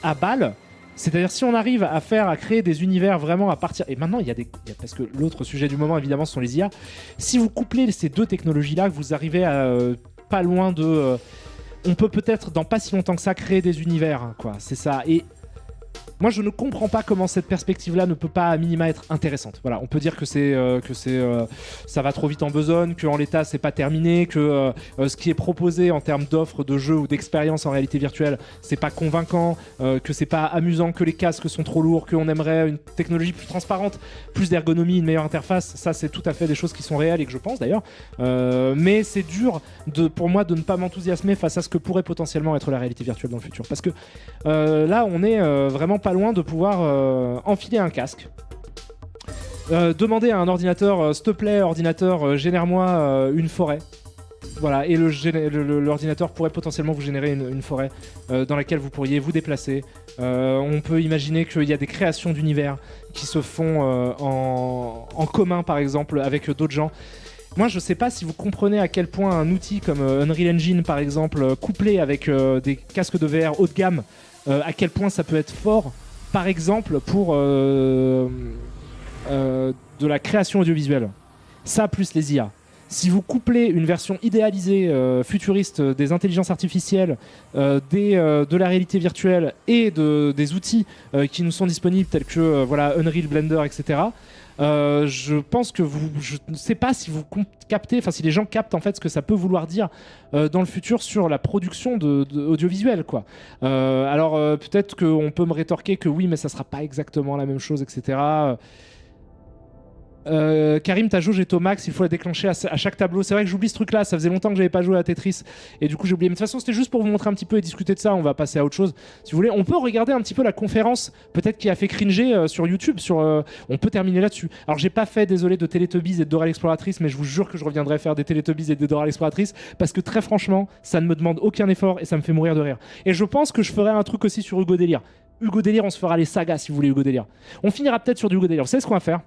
à balle, c'est-à-dire si on arrive à créer des univers vraiment à partir... Et maintenant, parce que l'autre sujet du moment, évidemment, ce sont les IA. Si vous couplez ces deux technologies-là, que vous arrivez à pas loin de... on peut peut-être, dans pas si longtemps que ça, créer des univers, hein, quoi. C'est ça. Et moi, je ne comprends pas comment cette perspective-là ne peut pas à minima être intéressante. Voilà, on peut dire que ça va trop vite en besogne, qu'en l'état c'est pas terminé, que ce qui est proposé en termes d'offres de jeux ou d'expériences en réalité virtuelle, c'est pas convaincant, que c'est pas amusant, que les casques sont trop lourds, qu'on aimerait une technologie plus transparente, plus d'ergonomie, une meilleure interface. Ça, c'est tout à fait des choses qui sont réelles et que je pense d'ailleurs. Mais c'est dur pour moi de ne pas m'enthousiasmer face à ce que pourrait potentiellement être la réalité virtuelle dans le futur. Parce que là, on est vraiment pas loin de pouvoir enfiler un casque, demander à un ordinateur, s'il te plaît ordinateur, génère-moi une forêt. Voilà, et l'ordinateur pourrait potentiellement vous générer une forêt dans laquelle vous pourriez vous déplacer. On peut imaginer qu'il y a des créations d'univers qui se font en commun, par exemple, avec d'autres gens. Moi, je sais pas si vous comprenez à quel point un outil comme Unreal Engine, par exemple, couplé avec des casques de VR haut de gamme, à quel point ça peut être fort, par exemple, pour de la création audiovisuelle. Ça, plus les IA. Si vous couplez une version idéalisée, futuriste des intelligences artificielles, de la réalité virtuelle et des outils qui nous sont disponibles, tels que Unreal, Blender, etc., je pense que je ne sais pas si vous captez, enfin si les gens captent en fait ce que ça peut vouloir dire dans le futur sur la production audiovisuelle, quoi. Alors peut-être qu'on peut me rétorquer que oui, mais ça sera pas exactement la même chose, etc. Karim, ta jauge est au max, il faut la déclencher à chaque tableau. C'est vrai que j'oublie ce truc là, ça faisait longtemps que j'avais pas joué à Tetris et du coup j'ai oublié, mais de toute façon c'était juste pour vous montrer un petit peu et discuter de ça. On va passer à autre chose si vous voulez. On peut regarder un petit peu la conférence peut-être qui a fait cringer sur YouTube, on peut terminer là-dessus. Alors j'ai pas fait, désolé, de Teletubbies et de Dora l'exploratrice, mais je vous jure que je reviendrai faire des Teletubbies et de Dora l'exploratrice parce que très franchement ça ne me demande aucun effort et ça me fait mourir de rire. Et je pense que je ferai un truc aussi sur Hugo Délire. Hugo Délire, on se fera les sagas si vous voulez. Hugo Délire, on finira peut-être sur du Hugo Délire. Vous savez ce qu'on va faire?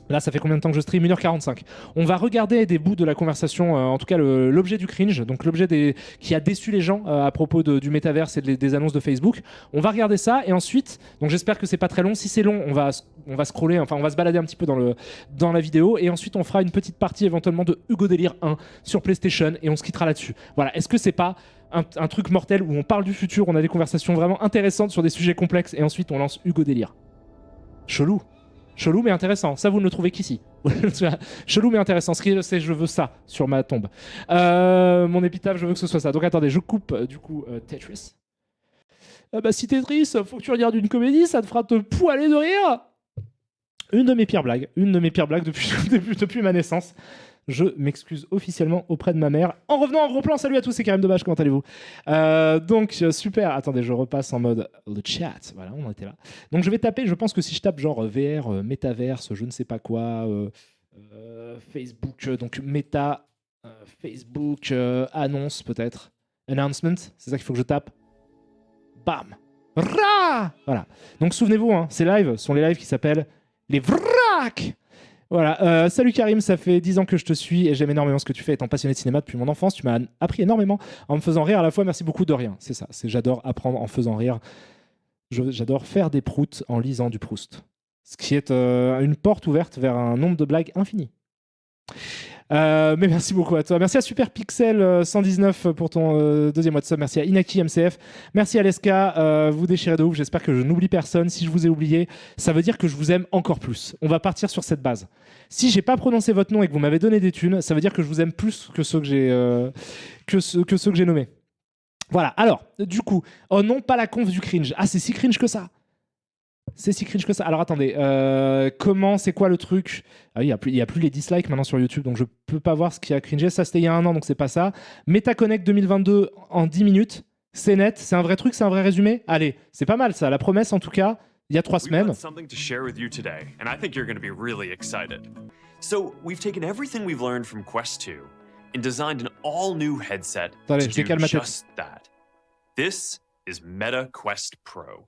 Là, ça fait combien de temps que je stream? 1h45. On va regarder des bouts de la conversation, en tout cas l'objet du cringe, donc l'objet qui a déçu les gens à propos du métaverse et des annonces de Facebook. On va regarder ça et ensuite, donc j'espère que c'est pas très long. Si c'est long, on va scroller, enfin on va se balader un petit peu dans la vidéo et ensuite on fera une petite partie éventuellement de Hugo Délire 1 sur PlayStation et on se quittera là-dessus. Voilà, est-ce que c'est pas un truc mortel où on parle du futur, on a des conversations vraiment intéressantes sur des sujets complexes et ensuite on lance Hugo Délire? Chelou mais intéressant. Ça, vous ne le trouvez qu'ici. Chelou mais intéressant. Ce qui est, c'est je veux ça sur ma tombe. Mon épitaphe, je veux que ce soit ça. Donc attendez, je coupe du coup Tetris. Si Tetris, faut que tu regardes une comédie, ça te fera te poiler de rire. Une de mes pires blagues depuis ma naissance. Je m'excuse officiellement auprès de ma mère. En revenant en gros plan, salut à tous, c'est Karim Debache, comment allez-vous? Donc super, attendez, je repasse en mode le chat, voilà, on en était là. Donc je vais taper, je pense que si je tape genre VR, métaverse, je ne sais pas quoi, Facebook, donc méta, Facebook, annonce peut-être, announcement, c'est ça qu'il faut que je tape. Bam, Ra. Voilà, donc souvenez-vous, hein, ces lives sont les lives qui s'appellent les VRAC. Voilà, salut Karim, ça fait 10 ans que je te suis et j'aime énormément ce que tu fais étant passionné de cinéma depuis mon enfance. Tu m'as appris énormément en me faisant rire à la fois. Merci beaucoup de rien. C'est ça, j'adore apprendre en faisant rire. J'adore faire des proutes en lisant du Proust. Ce qui est une porte ouverte vers un nombre de blagues infini. Mais merci beaucoup à toi. Merci à Superpixel 119 pour ton deuxième mois de sub. Merci à Inaki MCF. Merci à Leska. Vous déchirez de ouf. J'espère que je n'oublie personne. Si je vous ai oublié, ça veut dire que je vous aime encore plus. On va partir sur cette base. Si j'ai pas prononcé votre nom et que vous m'avez donné des thunes, ça veut dire que je vous aime plus que ceux que j'ai nommés. Voilà. Alors, du coup, oh non, pas la conf du cringe. Ah, c'est si cringe que ça. C'est si cringe que ça. Alors attendez, c'est quoi le truc? Il n'y a plus les dislikes maintenant sur YouTube, donc je peux pas voir ce qui a cringé. Ça, c'était il y a un an, donc c'est pas ça. MetaConnect 2022 en 10 minutes, c'est net, c'est un vrai truc, c'est un vrai résumé. Allez, c'est pas mal ça. La promesse, en tout cas, il y a 3 semaines. Something to share with you today, and I think you're going to be really excited. So, we've taken everything we've learned from Quest 2 and designed an all-new headset Attendez, to je do décale ma tête. just that. This is Meta Quest Pro.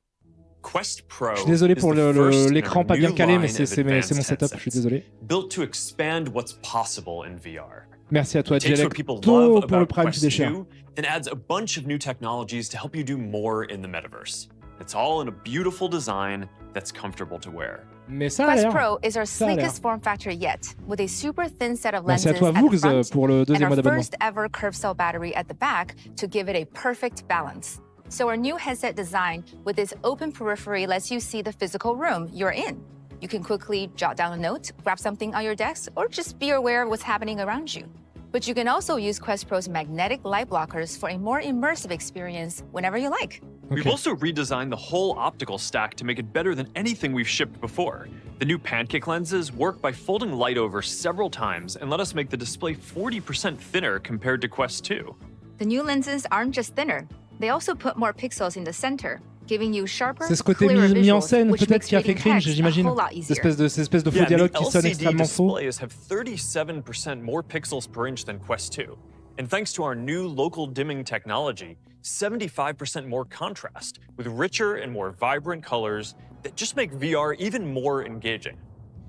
Quest Pro Je suis désolé pour is the first in l'écran a pas bien new calé, mais line c'est of mon advanced setup, je suis headsets, désolé. built to expand what's possible in VR. Merci à toi, It takes what Jelek, people pour love le about Prime qui Quest déchire. 2 and adds a bunch of new technologies to help you do more in the metaverse. It's all in a beautiful design that's comfortable to wear. Mais ça a Quest l'air. Pro is our Ça a l'air. sleekest form factor yet, with a super thin set of Merci lenses à toi, at the Voogs, front pour le and deuxième mois our d'abonnement. first ever curved cell battery at the back to give it a perfect balance. So our new headset design with its open periphery lets you see the physical room you're in. You can quickly jot down a note, grab something on your desk, or just be aware of what's happening around you. But you can also use Quest Pro's magnetic light blockers for a more immersive experience whenever you like. We've also redesigned the whole optical stack to make it better than anything we've shipped before. The new pancake lenses work by folding light over several times and let us make the display 40% thinner compared to Quest 2. The new lenses aren't just thinner, they also put more pixels in the center, giving you sharper, C'est ce côté clearer mis en visuals, scène which peut-être makes qui a fait reading cringe, text a j'imagine. whole lot Cette easier. espèce de faux Yeah, dialogue the qui sonne LCD extrêmement faux. displays have 37% more pixels per inch than Quest 2. And thanks to our new local dimming technology, 75% more contrast, with richer and more vibrant colors that just make VR even more engaging.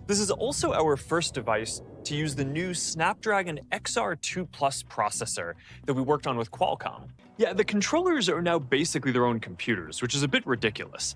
This is also our first device to use the new Snapdragon XR2 Plus processor that we worked on with Qualcomm. Yeah, the controllers are now basically their own computers, which is a bit ridiculous.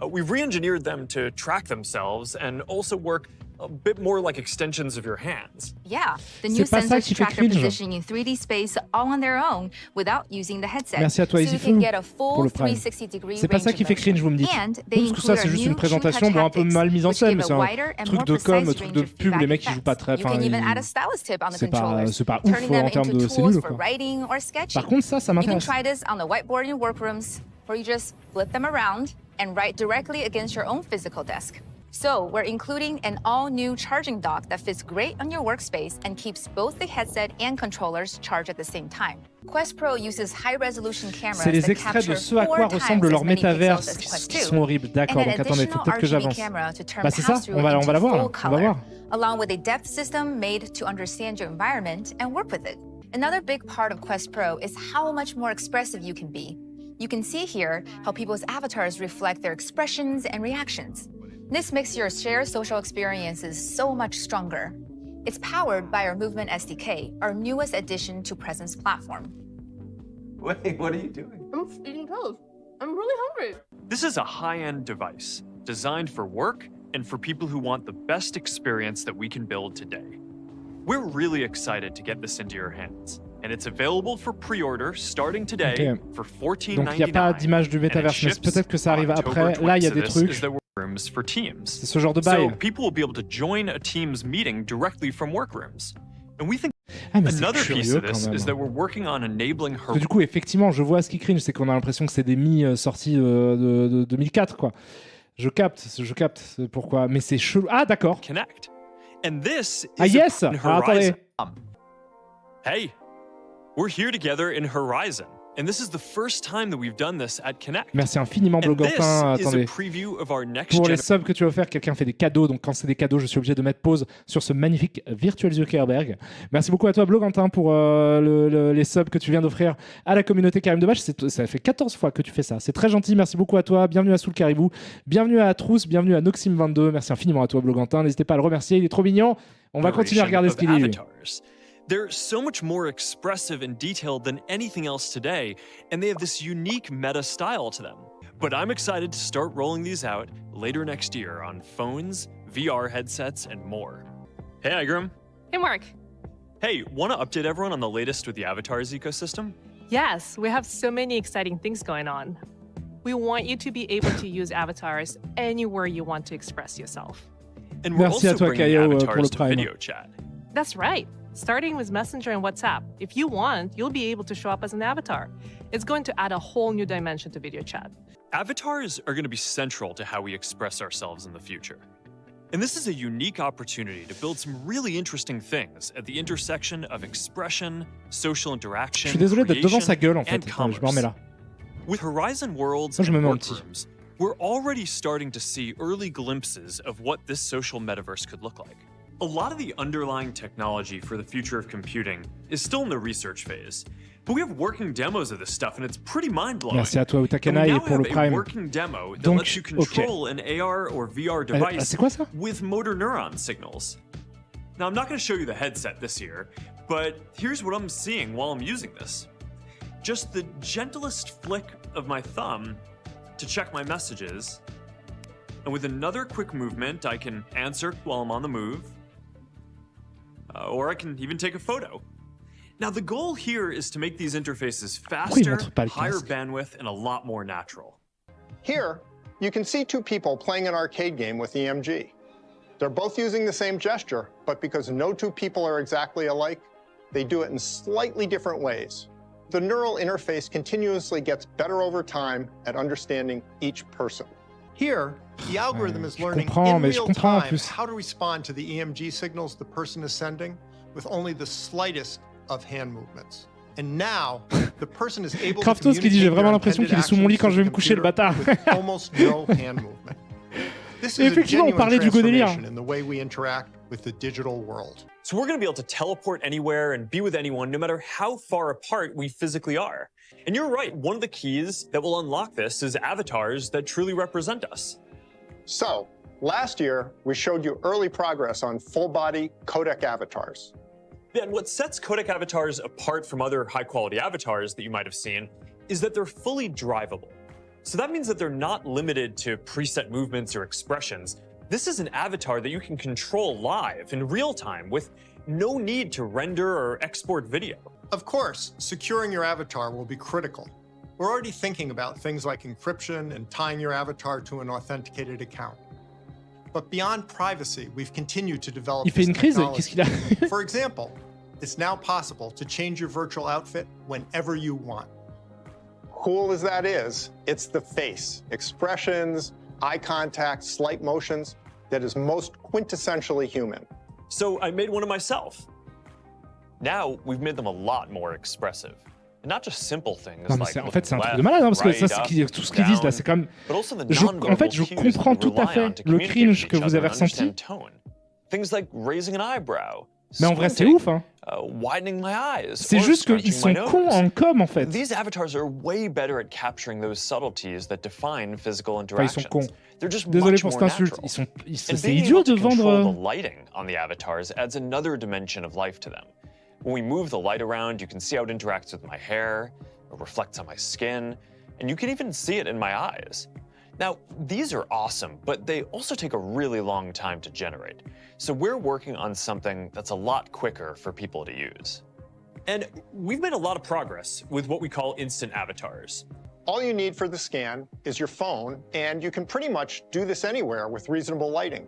We've re-engineered them to track themselves and also work a bit more like extensions of your hands. Yeah, the new C'est pas ça sensors qui fait track their cringe. positioning in 3D space all on their own without using the headset. Merci à toi, so you Easyfoo, can get a pour full le Prime. 360-degree C'est pas ça range qui of fait motion. cringe, vous me dites. And they Parce que ça, include c'est our juste new une présentation, True Touch bon, un peu haptics, mal mise en which scène, give mais a c'est un wider and truc more de com, precise truc de range of pub, les feedback mecs qui jouent pas très. effects. You can even Enfin, add a stylus tip on the c'est controllers, pas ouf turning them en termes into de tools cellules, for quoi. writing or sketching. Par contre, ça You can m'intéresse. try this on the whiteboard in workrooms, where you just flip them around and write directly against your own physical desk. So we're including an all-new charging dock that fits great on your workspace and keeps both the headset and controllers charged at the same time. Quest Pro uses high-resolution cameras C'est les that extraits de capture ce à 4 quoi times ressemble leur as many pixels métaverse as Quest qui 2, sont horribles. D'accord, and an donc attendez, il faut additional peut-être que RGB j'avance. camera to turn Bah c'est ça, pass-through on va into la voir là, full on va color, voir. along with a depth system made to understand your environment and work with it. Another big part of Quest Pro is how much more expressive you can be. You can see here how people's avatars reflect their expressions and reactions. This makes your shared social experiences so much stronger. It's powered by our Movement SDK, our newest addition to Presence platform. Wait, what are you doing? I'm eating toast. I'm really hungry. This is a high-end device designed for work and for people who want the best experience that we can build today. We're really excited to get this into your hands. And it's available for pre-order starting today for $14.99. Donc il n'y a pas d'image du métaverse, mais peut-être que ça arrive après. Là, il y a des trucs. C'est ce genre de bail. So people will be able to join a Teams meeting directly from workrooms. And we think another piece of this is that we're working on enabling her. Du coup, effectivement, je vois ce qui cringe, c'est qu'on a l'impression que c'est des sortis de 2004, quoi. Je capte pourquoi, mais c'est chelou. Ah, d'accord. Connect. And this ah is yes. Attendez. Hey. We're here together in Horizon, and this is the first time that we've done this at Connect. Merci infiniment, Blogantin. Attendez. Pour les subs que tu as offert, quelqu'un fait des cadeaux, donc quand c'est des cadeaux, je suis obligé de mettre pause sur ce magnifique Virtual Zuckerberg. Merci beaucoup à toi, Blogantin, pour les subs que tu viens d'offrir à la communauté Karim Debache. Ça fait 14 fois que tu fais ça. C'est très gentil. Merci beaucoup à toi. Bienvenue à Soul Caribou. Bienvenue à Trousse. Bienvenue à Noxim22. Merci infiniment à toi, Blogantin. N'hésitez pas à le remercier. Il est trop mignon. On va continuer à regarder ce qu'il dit. They're so much more expressive and detailed than anything else today, and they have this unique meta style to them. But I'm excited to start rolling these out later next year on phones, VR headsets, and more. Hey, Igram. Hey, Mark. Hey, want to update everyone on the latest with the Avatars ecosystem? Yes, we have so many exciting things going on. We want you to be able to use avatars anywhere you want to express yourself. And we're also bringing avatars to video chat. That's right. Starting with Messenger and WhatsApp, if you want, you'll be able to show up as an avatar. It's going to add a whole new dimension to video chat. Avatars are going to be central to how we express ourselves in the future. And this is a unique opportunity to build some really interesting things at the intersection of expression, social interaction, Je suis désolé d'être devant sa gueule en fait. Attends, je me remets là. With Horizon Worlds and Workrooms, we're already starting to see early glimpses of what this social metaverse could look like. A lot of the underlying technology for the future of computing is still in the research phase, but we have working demos of this stuff and it's pretty mind-blowing. Merci à toi Utakanai pour le Prime. Working demo that lets you control an AR or VR device c'est quoi ça? With motor neuron signals. Now I'm not going to show you the headset this year, but here's what I'm seeing while I'm using this. Just the gentlest flick of my thumb to check my messages, and with another quick movement I can answer while I'm on the move. Or I can even take a photo. Now, the goal here is to make these interfaces faster, higher bandwidth, and a lot more natural. Here, you can see two people playing an arcade game with EMG. They're both using the same gesture, but because no two people are exactly alike, they do it in slightly different ways. The neural interface continuously gets better over time at understanding each person. Here, the algorithm is learning in real time how to respond to the EMG signals the person is sending with only the slightest of hand movements. And now, the person is able to Kraftos qui dit j'ai vraiment l'impression qu'il est sous mon lit quand je vais me coucher le bâtard. Almost no hand movement. This is a genuine transformation in the way we interact with the digital world. So we're going to be able to teleport anywhere and be with anyone no matter how far apart we physically are. And you're right, one of the keys that will unlock this is avatars that truly represent us. So, last year, we showed you early progress on full-body codec avatars. And what sets codec avatars apart from other high-quality avatars that you might have seen is that they're fully drivable. So that means that they're not limited to preset movements or expressions. This is an avatar that you can control live in real time with no need to render or export video. Of course, securing your avatar will be critical. We're already thinking about things like encryption and tying your avatar to an authenticated account. But beyond privacy, we've continued to develop Il fait une crise, qu'est-ce qu'il a? For example, it's now possible to change your virtual outfit whenever you want. Cool as that is, it's the face, expressions, eye contact, slight motions that is most quintessentially human. So I made one of myself. Now we've made them a lot more expressive. And not just simple things like en fait, c'est un truc de malade, hein, parce que ça, tout ce qu'ils disent là, c'est comme. En fait, je comprends tout à fait le cringe que vous avez ressenti. Things like raising an eyebrow, Mais en vrai, c'est ouf, hein. Widening my eyes. C'est or juste qu'ils scrunching sont my cons nose. en com, en fait. These avatars are way better at capturing those subtleties that define physical Enfin, ils interactions. sont cons. They're just Désolé much pour more cette insulte. natural. And C'est being idiot able to de control vendre. the lighting on the avatars adds another dimension of life to them. When we move the light around, you can see how it interacts with my hair, or reflects on my skin, and you can even see it in my eyes. Now, these are awesome, but they also take a really long time to generate. So we're working on something that's a lot quicker for people to use. And we've made a lot of progress with what we call instant avatars. All you need for the scan is your phone, and you can pretty much do this anywhere with reasonable lighting.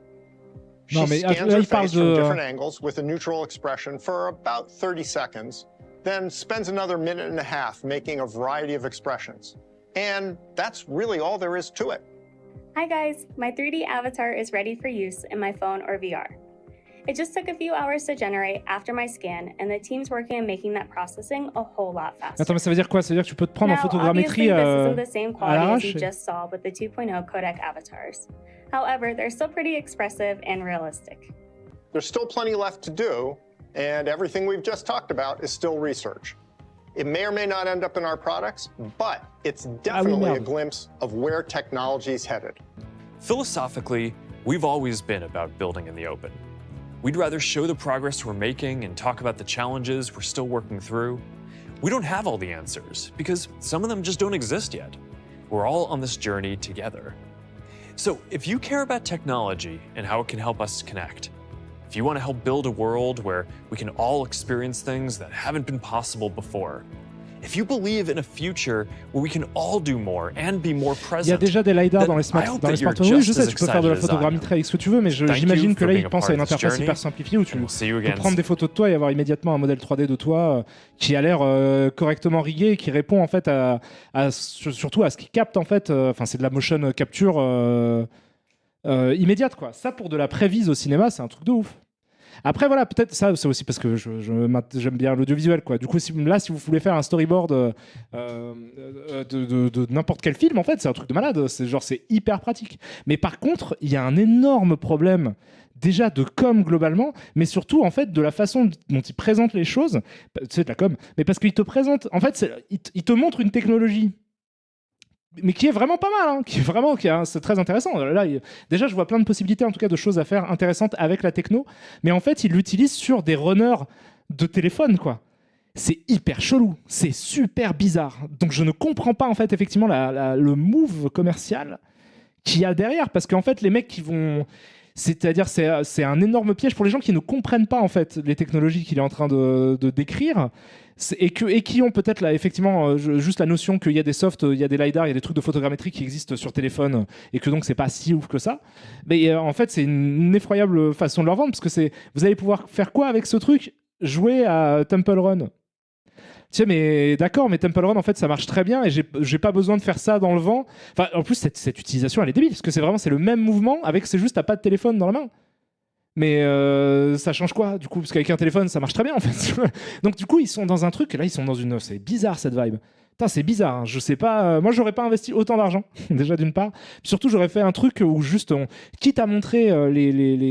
She Non, mais scans là, her il parle face from de. different angles with a neutral expression for about 30 seconds, then spends another minute and a half making a variety of expressions. And that's really all there is to it. Hi guys, my 3D avatar is ready for use in my phone or VR. It just took a few hours to generate after my scan, and the team's working on making that processing a whole lot faster. Attends, mais ça veut dire quoi? Ça veut dire que tu peux te prendre en Now, photogrammétrie obviously, this isn't the same à quality as l'arrache? you just saw with the 2.0 codec avatars. However, they're still pretty expressive and realistic. There's still plenty left to do, and everything we've just talked about is still research. It may or may not end up in our products, but it's definitely a glimpse of where technology's headed. Philosophically, we've always been about building in the open. We'd rather show the progress we're making and talk about the challenges we're still working through. We don't have all the answers because some of them just don't exist yet. We're all on this journey together. So if you care about technology and how it can help us connect, if you want to help build a world where we can all experience things that haven't been possible before, if you believe in a future where we can all do more and be more present, Il y a déjà des LiDAR dans les smartphones. Oui, je sais, tu peux faire de la photogrammétrie avec ce que tu veux, mais j'imagine que là, ils pensent à une interface hyper simplifiée où tu peux prendre des photos de toi et avoir immédiatement un modèle 3D de toi qui a l'air correctement rigué et qui répond en fait surtout à ce qui capte en fait. Enfin, c'est de la motion capture immédiate, quoi. Ça, pour de la prévise au cinéma, c'est un truc de ouf. Après, voilà, peut-être ça, c'est aussi parce que j'aime bien l'audiovisuel, quoi. Du coup, si vous voulez faire un storyboard de n'importe quel film, en fait, c'est un truc de malade. C'est hyper pratique. Mais par contre, il y a un énorme problème déjà de com globalement, mais surtout en fait de la façon dont ils présentent les choses. Tu sais, de la com, mais parce qu'ils te présentent, en fait, ils te montrent une technologie, mais qui est vraiment pas mal, hein, c'est très intéressant. Là, déjà, je vois plein de possibilités, en tout cas, de choses à faire intéressantes avec la techno, mais en fait, ils l'utilisent sur des runners de téléphone, quoi. C'est hyper chelou, c'est super bizarre. Donc, je ne comprends pas, en fait, effectivement, le move commercial qu'il y a derrière, parce qu'en fait, les mecs qui vont... C'est-à-dire, c'est un énorme piège pour les gens qui ne comprennent pas, en fait, les technologies qu'il est en train de décrire. Et qui ont peut-être là effectivement juste la notion qu'il y a des softs, il y a des LiDAR, il y a des trucs de photogrammétrie qui existent sur téléphone et que donc c'est pas si ouf que ça. Mais en fait, c'est une effroyable façon de leur vendre parce que vous allez pouvoir faire quoi avec ce truc? Jouer à Temple Run. Tiens, mais d'accord, mais Temple Run en fait ça marche très bien et j'ai pas besoin de faire ça dans le vent. Enfin, en plus cette utilisation elle est débile parce que c'est le même mouvement c'est juste t'as pas de téléphone dans la main. Mais ça change quoi du coup? Parce qu'avec un téléphone ça marche très bien en fait. Donc du coup ils sont dans un truc, là ils sont dans une... C'est bizarre cette vibe. Putain, c'est bizarre, hein. Je sais pas, moi j'aurais pas investi autant d'argent déjà d'une part. Puis surtout j'aurais fait un truc où juste quitte à montrer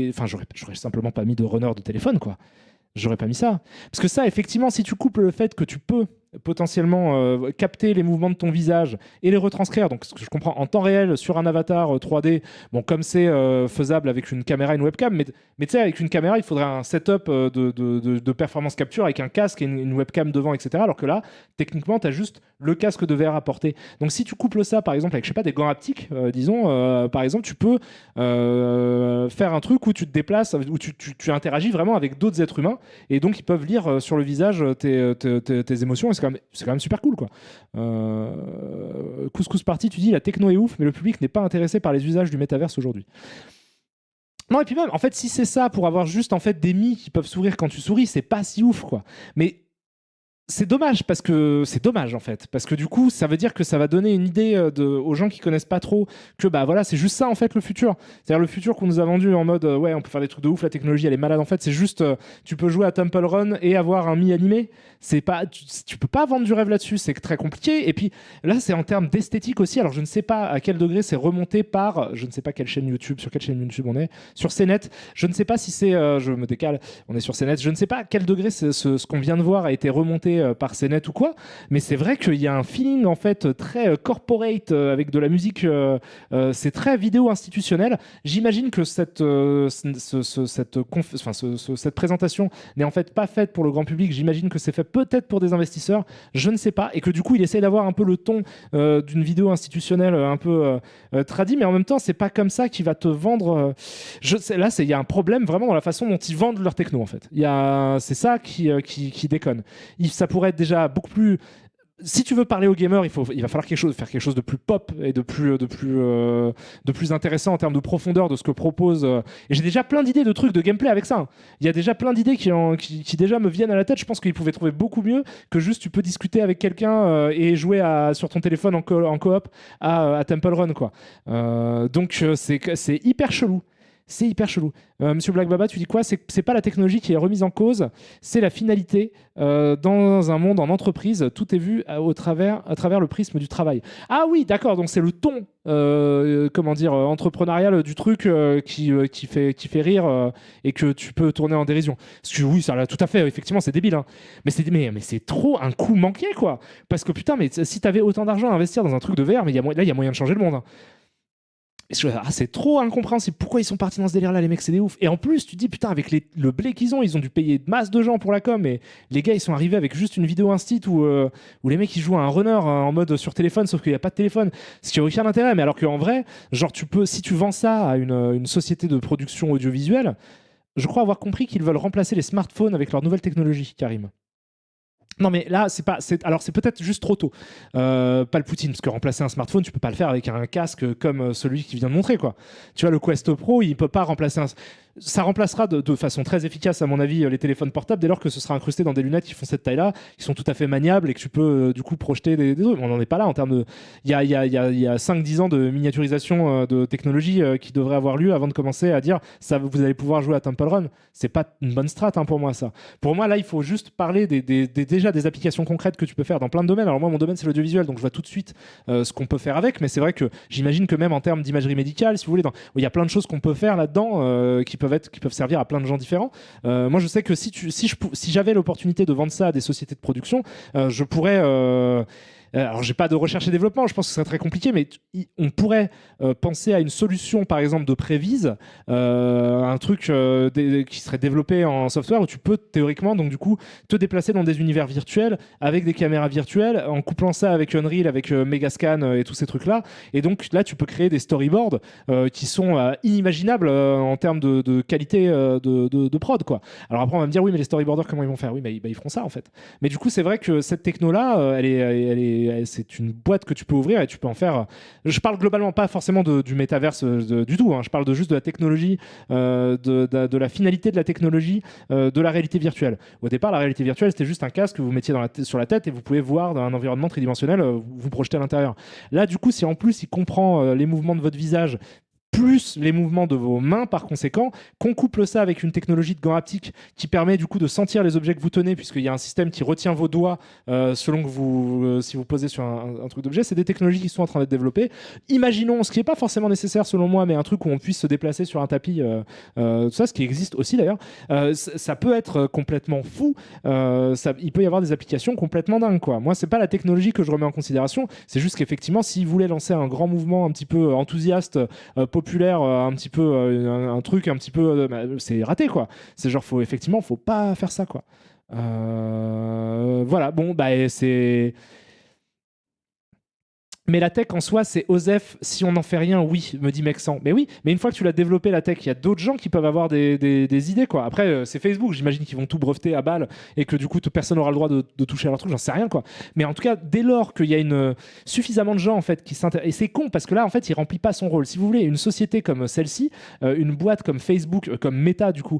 Enfin j'aurais simplement pas mis de runner de téléphone, quoi. J'aurais pas mis ça. Parce que ça, effectivement, si tu couples le fait que tu peux potentiellement capter les mouvements de ton visage et les retranscrire, donc ce que je comprends en temps réel sur un avatar 3D, bon, comme c'est faisable avec une caméra et une webcam, mais tu sais, avec une caméra, il faudrait un setup de performance capture avec un casque et une webcam devant, etc. Alors que là, techniquement, tu as juste le casque de VR à porter. Donc si tu couples ça, par exemple, avec, je sais pas, des gants haptiques, disons, par exemple, tu peux faire un truc où tu te déplaces, où tu interagis vraiment avec d'autres êtres humains, et donc ils peuvent lire sur le visage tes émotions, et c'est quand même super cool, quoi. Couscous Party, tu dis la techno est ouf, mais le public n'est pas intéressé par les usages du métaverse aujourd'hui. Non, et puis même, en fait, si c'est ça pour avoir juste en fait des mi qui peuvent sourire quand tu souris, c'est pas si ouf, quoi. Mais c'est dommage parce que c'est dommage en fait parce que du coup ça veut dire que ça va donner une idée aux gens qui connaissent pas trop que bah voilà c'est juste ça en fait le futur, c'est-à-dire le futur qu'on nous a vendu en mode ouais on peut faire des trucs de ouf, la technologie elle est malade, en fait c'est juste tu peux jouer à Temple Run et avoir un mi animé, c'est pas tu peux pas vendre du rêve là-dessus, c'est très compliqué. Et puis là c'est en termes d'esthétique aussi, alors je ne sais pas à quel degré c'est remonté par je ne sais pas quelle chaîne YouTube, sur quelle chaîne YouTube on est, sur CNET, je ne sais pas si c'est je me décale, on est sur CNET, je ne sais pas à quel degré ce qu'on vient de voir a été remonté par CNET ou quoi, mais c'est vrai qu'il y a un feeling en fait très corporate avec de la musique, c'est très vidéo institutionnel. J'imagine que cette présentation n'est en fait pas faite pour le grand public, j'imagine que c'est fait peut-être pour des investisseurs, je ne sais pas, et que du coup il essaye d'avoir un peu le ton d'une vidéo institutionnelle un peu tradie, mais en même temps c'est pas comme ça qu'il va te vendre. Là il y a un problème vraiment dans la façon dont ils vendent leur techno en fait. C'est ça qui déconne. Ça pourrait être déjà beaucoup plus. Si tu veux parler aux gamers, il va falloir faire quelque chose de plus pop et de plus intéressant en termes de profondeur de ce que propose. Et j'ai déjà plein d'idées de trucs de gameplay avec ça. Il y a déjà plein d'idées qui déjà me viennent à la tête. Je pense qu'ils pouvaient trouver beaucoup mieux que juste tu peux discuter avec quelqu'un et jouer sur ton téléphone en coop à Temple Run quoi. Donc c'est hyper chelou. C'est hyper chelou. Monsieur Black Baba, tu dis quoi? C'est pas la technologie qui est remise en cause, c'est la finalité. Dans un monde en entreprise, tout est vu à travers le prisme du travail. Ah oui, d'accord, donc c'est le ton entrepreneurial du truc qui fait rire et que tu peux tourner en dérision. Parce que oui, ça là, tout à fait, effectivement, c'est débile. Hein. Mais c'est trop un coup manqué, quoi. Parce que putain, mais si t'avais autant d'argent à investir dans un truc de VR, mais là, il y a moyen de changer le monde. Hein. C'est trop incompréhensible. Pourquoi ils sont partis dans ce délire-là, les mecs, c'est des ouf. Et en plus, tu te dis, putain, avec le blé qu'ils ont dû payer masse de gens pour la com. Et les gars, ils sont arrivés avec juste une vidéo instit où les mecs, ils jouent à un runner en mode sur téléphone, sauf qu'il n'y a pas de téléphone. Ce qui n'a aucun intérêt. Mais alors qu'en vrai, genre, si tu vends ça à une société de production audiovisuelle, je crois avoir compris qu'ils veulent remplacer les smartphones avec leur nouvelle technologie, Karim. Non mais là c'est peut-être juste trop tôt, pas le Poutine, parce que remplacer un smartphone tu peux pas le faire avec un casque comme celui qui vient de montrer quoi. Tu vois, le Quest Pro il peut pas remplacer ça remplacera de façon très efficace à mon avis les téléphones portables dès lors que ce sera incrusté dans des lunettes qui font cette taille là, qui sont tout à fait maniables et que tu peux du coup projeter des trucs. On n'en est pas là en termes de il y a 5-10 ans de miniaturisation de technologie qui devrait avoir lieu avant de commencer à dire ça vous allez pouvoir jouer à Temple Run. C'est pas une bonne strat pour moi ça. Pour moi là il faut juste parler déjà des applications concrètes que tu peux faire dans plein de domaines. Alors moi mon domaine c'est l'audiovisuel donc je vois tout de suite ce qu'on peut faire avec, mais c'est vrai que j'imagine que même en termes d'imagerie médicale si vous voulez il y a plein de choses qu'on peut faire là-dedans qui peuvent servir à plein de gens différents. Moi je sais que si j'avais l'opportunité de vendre ça à des sociétés de production, je pourrais alors j'ai pas de recherche et développement, je pense que ce serait très compliqué, mais on pourrait penser à une solution par exemple de prévise, un truc qui serait développé en software où tu peux théoriquement donc du coup te déplacer dans des univers virtuels avec des caméras virtuelles en couplant ça avec Unreal, avec Megascan et tous ces trucs là, et donc là tu peux créer des storyboards qui sont inimaginables en termes de qualité de prod quoi. Alors après on va me dire oui mais les storyboarders comment ils vont faire? Oui mais ils feront ça en fait. Mais du coup c'est vrai que cette techno là c'est une boîte que tu peux ouvrir et tu peux en faire. Je parle globalement pas forcément du métaverse du tout. Hein. Je parle juste de la technologie, de la finalité de la technologie, de la réalité virtuelle. Au départ, la réalité virtuelle, c'était juste un casque que vous mettiez sur la tête et vous pouvez voir dans un environnement tridimensionnel, vous projeter à l'intérieur. Là, du coup, si en plus il comprend les mouvements de votre visage, plus les mouvements de vos mains par conséquent, qu'on couple ça avec une technologie de gants haptiques qui permet du coup de sentir les objets que vous tenez, puisqu'il y a un système qui retient vos doigts selon que si vous posez sur un truc d'objet. C'est des technologies qui sont en train d'être développées. Imaginons, ce qui n'est pas forcément nécessaire selon moi, mais un truc où on puisse se déplacer sur un tapis, tout ça, ce qui existe aussi d'ailleurs, ça peut être complètement fou. Il peut y avoir des applications complètement dingues quoi. Moi c'est pas la technologie que je remets en considération, c'est juste qu'effectivement s'ils voulaient lancer un grand mouvement un petit peu enthousiaste, populaire, un petit peu un truc un petit peu c'est raté quoi. C'est genre faut pas faire ça quoi. Voilà, bon bah c'est Mais la tech en soi, c'est OSEF. Si on n'en fait rien, oui, me dit Mexan. Mais oui, mais une fois que tu l'as développé, la tech, il y a d'autres gens qui peuvent avoir des idées, quoi. Après, c'est Facebook. J'imagine qu'ils vont tout breveter à balle et que du coup, personne n'aura le droit de toucher à leur truc. J'en sais rien, quoi. Mais en tout cas, dès lors qu'il y a suffisamment de gens, en fait, qui s'intéressent. Et c'est con parce que là, en fait, il remplit pas son rôle. Si vous voulez, une société comme celle-ci, une boîte comme Facebook, comme Meta, du coup,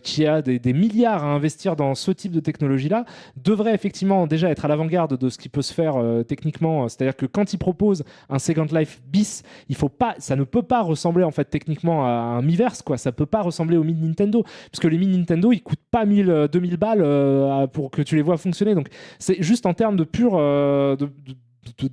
qui a des milliards à investir dans ce type de technologie-là, devrait effectivement déjà être à l'avant-garde de ce qui peut se faire techniquement. C'est-à-dire que quand il propose un Second Life bis, ça ne peut pas ressembler en fait techniquement à un Miiverse, quoi. Ça peut pas ressembler au mini Nintendo, parce que les mini Nintendo ils coûtent pas 2000 balles pour que tu les vois fonctionner. Donc c'est juste en termes de pur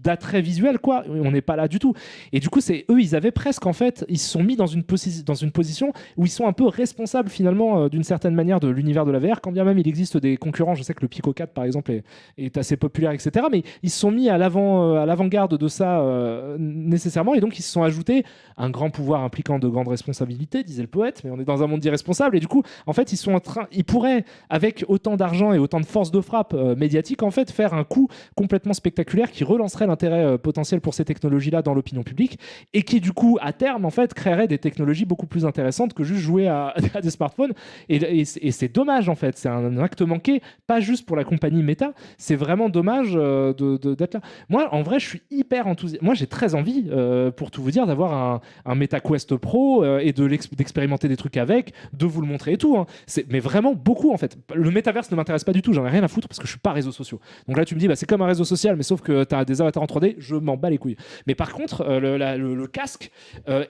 d'attrait visuel, quoi. On n'est pas là du tout. Et du coup, c'est eux, ils avaient presque, en fait, ils se sont mis dans une position où ils sont un peu responsables, finalement, d'une certaine manière, de l'univers de la VR, quand bien même il existe des concurrents. Je sais que le Pico 4, par exemple, est assez populaire, etc. Mais ils se sont mis à l'avant-garde de ça, nécessairement, et donc ils se sont ajoutés un grand pouvoir impliquant de grandes responsabilités, disait le poète, mais on est dans un monde d'irresponsables, et du coup, en fait, ils pourraient, avec autant d'argent et autant de force de frappe médiatique, en fait, faire un coup complètement spectaculaire qui relancerait l'intérêt potentiel pour ces technologies-là dans l'opinion publique et qui, du coup, à terme, en fait, créerait des technologies beaucoup plus intéressantes que juste jouer à des smartphones. Et c'est dommage, en fait. C'est un acte manqué, pas juste pour la compagnie Meta. C'est vraiment dommage d'être là. Moi, en vrai, je suis hyper enthousiaste. Moi, j'ai très envie, pour tout vous dire, d'avoir un MetaQuest Pro et d'expérimenter des trucs avec, de vous le montrer et tout. Hein. Mais vraiment beaucoup, en fait. Le métaverse ne m'intéresse pas du tout. J'en ai rien à foutre parce que je suis pas réseaux sociaux. Donc là, tu me dis, c'est comme un réseau social, mais sauf que tu as des avatars en 3D, je m'en bats les couilles. Mais par contre, le casque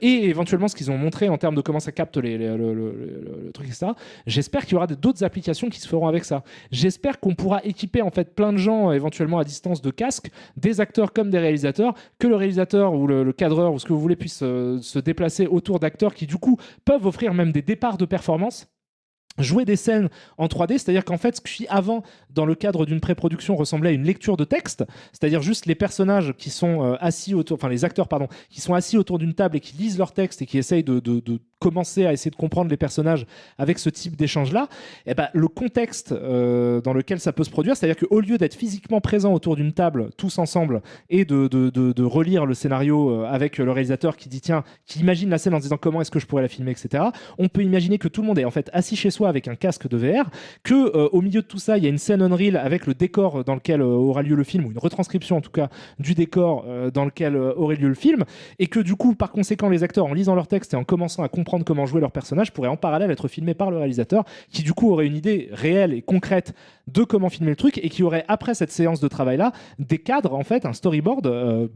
et éventuellement ce qu'ils ont montré en termes de comment ça capte le truc, etc., j'espère qu'il y aura d'autres applications qui se feront avec ça. J'espère qu'on pourra équiper en fait plein de gens éventuellement à distance de casques, des acteurs comme des réalisateurs, que le réalisateur ou le cadreur ou ce que vous voulez puisse se déplacer autour d'acteurs qui du coup peuvent offrir même des départs de performance. Jouer des scènes en 3D, c'est-à-dire qu'en fait, ce qui avant, dans le cadre d'une pré-production, ressemblait à une lecture de texte, c'est-à-dire juste les personnages qui sont assis autour, enfin les acteurs, pardon, qui sont assis autour d'une table et qui lisent leur texte et qui essayent de commencer à essayer de comprendre les personnages avec ce type d'échange-là, et le contexte dans lequel ça peut se produire, c'est-à-dire qu'au lieu d'être physiquement présent autour d'une table, tous ensemble, et de relire le scénario avec le réalisateur qui dit, tiens, qui imagine la scène en se disant comment est-ce que je pourrais la filmer, etc., on peut imaginer que tout le monde est en fait assis chez soi avec un casque de VR, que au milieu de tout ça, il y a une scène Unreal avec le décor dans lequel aura lieu le film, ou une retranscription en tout cas du décor dans lequel aurait lieu le film, et que du coup, par conséquent, les acteurs, en lisant leur texte et en commençant à comprendre comment jouer leur personnage, pourraient en parallèle être filmés par le réalisateur, qui du coup aurait une idée réelle et concrète de comment filmer le truc, et qui aurait, après cette séance de travail-là, des cadres, en fait, un storyboard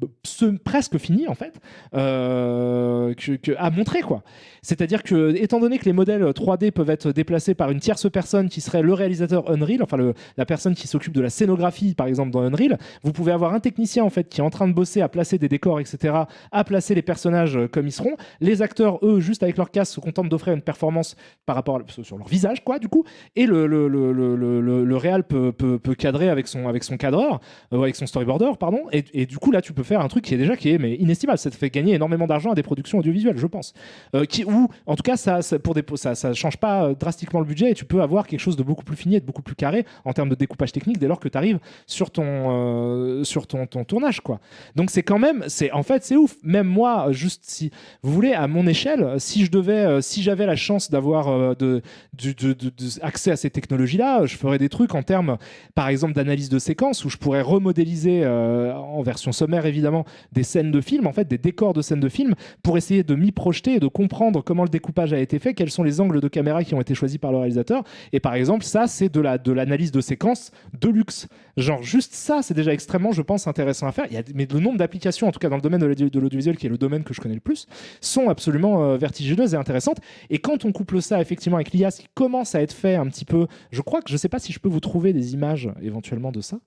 presque fini, en fait, à montrer, quoi. C'est-à-dire que, étant donné que les modèles 3D peuvent être déplacés par une tierce personne qui serait le réalisateur Unreal, enfin la personne qui s'occupe de la scénographie, par exemple, dans Unreal, vous pouvez avoir un technicien, en fait, qui est en train de bosser à placer des décors, etc., à placer les personnages comme ils seront. Les acteurs, eux, juste avec leur casque, se contentent d'offrir une performance par rapport sur leur visage, quoi, du coup. Et le réal peut cadrer avec son cadreur, avec son storyboarder, pardon. Et du coup, là, tu peux faire un truc qui est mais inestimable. Ça te fait gagner énormément d'argent à des productions audiovisuelles, je pense. Ou en tout cas, ça change pas drastiquement le budget, et tu peux avoir quelque chose de beaucoup plus fini et de beaucoup plus carré en termes de découpage technique dès lors que tu arrives sur ton tournage, quoi. Donc c'est quand même, en fait c'est ouf. Même moi, juste si vous voulez, à mon échelle, si j'avais la chance d'avoir accès à ces technologies-là, je ferais des trucs en termes, par exemple, d'analyse de séquences, où je pourrais remodéliser en version sommaire évidemment des scènes de film, en fait des décors de scènes de film, pour essayer de m'y projeter et de comprendre comment le découpage a été fait, quels sont les angles de caméra qui ont été choisis par le réalisateur. Et par exemple, ça, c'est de l'analyse de séquences de luxe. Genre, juste ça, c'est déjà extrêmement, je pense, intéressant à faire. Mais le nombre d'applications, en tout cas dans le domaine de l'audiovisuel, qui est le domaine que je connais le plus, sont absolument vertigineuses et intéressantes. Et quand on couple ça, effectivement, avec l'IA, ce qui commence à être fait un petit peu... Je ne sais pas si je peux vous trouver des images, éventuellement, de ça.